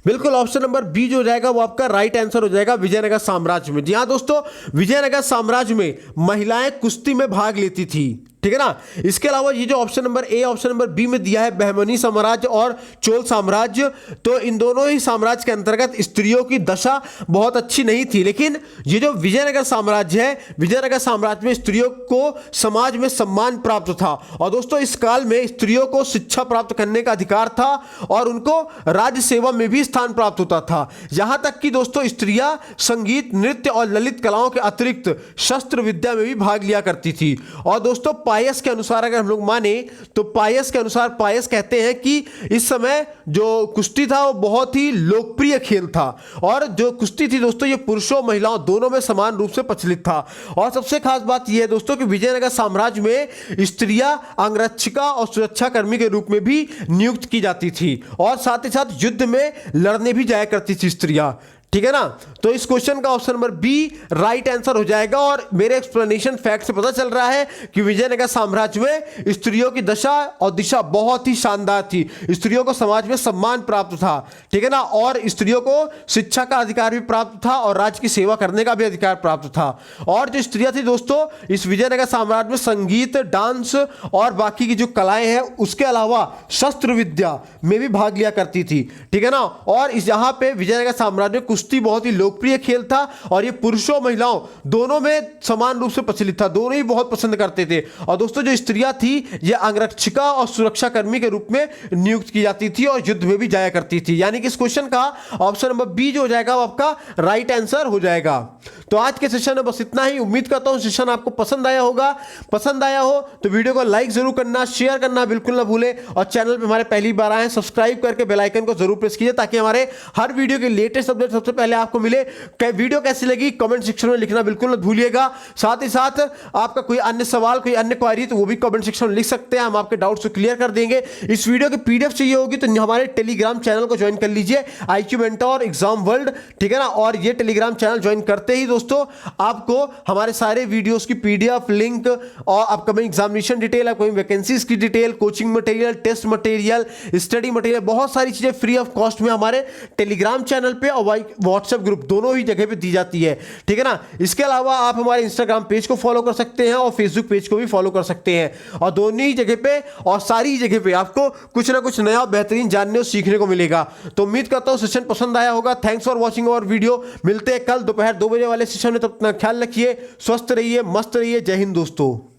बिल्कुल ऑप्शन नंबर बी जो हो जाएगा वो आपका राइट आंसर हो जाएगा, विजयनगर साम्राज्य में। जी हाँ दोस्तों, विजयनगर साम्राज्य में महिलाएं कुश्ती में भाग लेती थी, ठीक है ना। इसके अलावा ये जो option number A, option number B में दिया है बहमनी साम्राज्य और चोल साम्राज्य, तो इन दोनों ही साम्राज्य के अंतर्गत स्त्रियों की दशा बहुत अच्छी नहीं थी। लेकिन ये जो विजयनगर साम्राज्य है, विजयनगर साम्राज्य में स्त्रियों को समाज में सम्मान प्राप्त था। और दोस्तों इस काल में स्त्रियों को शिक्षा प्राप्त करने का अधिकार था और उनको राज्य सेवा में भी स्थान प्राप्त होता था। यहां तक कि दोस्तों स्त्रियां संगीत, नृत्य और ललित कलाओं के अतिरिक्त शस्त्र विद्या में भी भाग लिया करती थी। और दोस्तों पायस के अनुसार अगर हम लोग माने तो पायस के अनुसार, पायस कहते हैं कि इस समय जो कुश्ती था वो बहुत ही लोकप्रिय खेल था। और जो कुश्ती थी दोस्तों ये पुरुषों महिलाओं दोनों में समान रूप से प्रचलित था। और सबसे खास बात यह है दोस्तों कि विजयनगर साम्राज्य में स्त्रियां अंगरक्षिका और सुरक्षा कर्मी के रूप में भी नियुक्त की जाती थी और साथ ही साथ युद्ध में लड़ने भी जाया करती थी स्त्रियां, ठीक है ना। तो इस क्वेश्चन का option number B right answer हो जाएगा। और मेरे एक्सप्लेनेशन फैक्ट से पता चल रहा है कि विजयनगर साम्राज्य में स्त्रियों की दशा और दिशा बहुत ही शानदार थी। स्त्रियों को समाज में सम्मान प्राप्त था, ठीक है ना, और स्त्रियों को शिक्षा का अधिकार भी प्राप्त था और राज्य की सेवा करने का भी अधिकार प्राप्त था। और जो स्त्रियां थी दोस्तों इस विजयनगर साम्राज्य में संगीत, डांस और बाकी की जो कलाएं हैं उसके अलावा शस्त्र विद्या में भी भाग लिया करती थी, ठीक है ना। और इस यहाँ पे विजयनगर साम्राज्य में कुश्ती बहुत ही लोकप्रिय खेल था और ये पुरुषों महिलाओं दोनों में समान रूप से प्रचलित था, दोनों ही बहुत पसंद करते थे। और दोस्तों जो स्त्रियां थी ये अंगरक्षिका और सुरक्षा कर्मी के रूप में नियुक्त की जाती थी और युद्ध में भी जाया करती थी। यानी कि इस क्वेश्चन का ऑप्शन नंबर बी जो हो जाएगा वो आपका राइट आंसर हो जाएगा। तो आज के सेशन में बस इतना ही। उम्मीद करता हूं सेशन आपको पसंद आया होगा। पसंद आया हो तो वीडियो को लाइक जरूर करना, शेयर करना बिल्कुल ना भूले और चैनल पे हमारे पहली बार आए सब्सक्राइब करके बेल आइकन को जरूर प्रेस कीजिए ताकि हमारे हर वीडियो के लेटेस्ट अपडेट सबसे पहले आपको मिले। वीडियो कैसी लगी कमेंट सेक्शन में लिखना बिल्कुल मत भूलिएगा। साथ ही साथ आपका कोई अन्य सवाल, कोई अन्य क्वेरी तो वो भी कमेंट सेक्शन में लिख सकते हैं, हम आपके डाउट्स को क्लियर कर देंगे। इस वीडियो की पीडीएफ चाहिए होगी तो हमारे टेलीग्राम चैनल को ज्वाइन कर लीजिए, IQ मेंटर एग्जाम वर्ल्ड, ठीक है ना। और ये टेलीग्राम चैनल ज्वाइन करते ही दोस्तों आपको हमारे सारे वीडियोस की पीडीएफ लिंक और upcoming examination detail, upcoming vacancies की detail, coaching material, test material, study material, बहुत सारी चीजें फ्री ऑफ कॉस्ट में हमारे टेलीग्राम चैनल पे और व्हाट्सएप ग्रुप दोनों ही जगह पे दी जाती है, ठीक है ना। इसके अलावा आप हमारे इंस्टाग्राम पेज को फॉलो कर सकते हैं और फेसबुक पेज को भी फॉलो कर सकते हैं और दोनों ही जगह पे और सारी जगह पे आपको कुछ ना कुछ नया बेहतरीन जानने और सीखने को मिलेगा। तो उम्मीद करता हूं सेशन पसंद आया होगा। Thanks for watching our video. मिलते हैं कल दोपहर 2 बजे वाले सेशन में, तब तक ख्याल रखिए, स्वस्थ रहिए, मस्त रहिए। जय हिंद दोस्तों।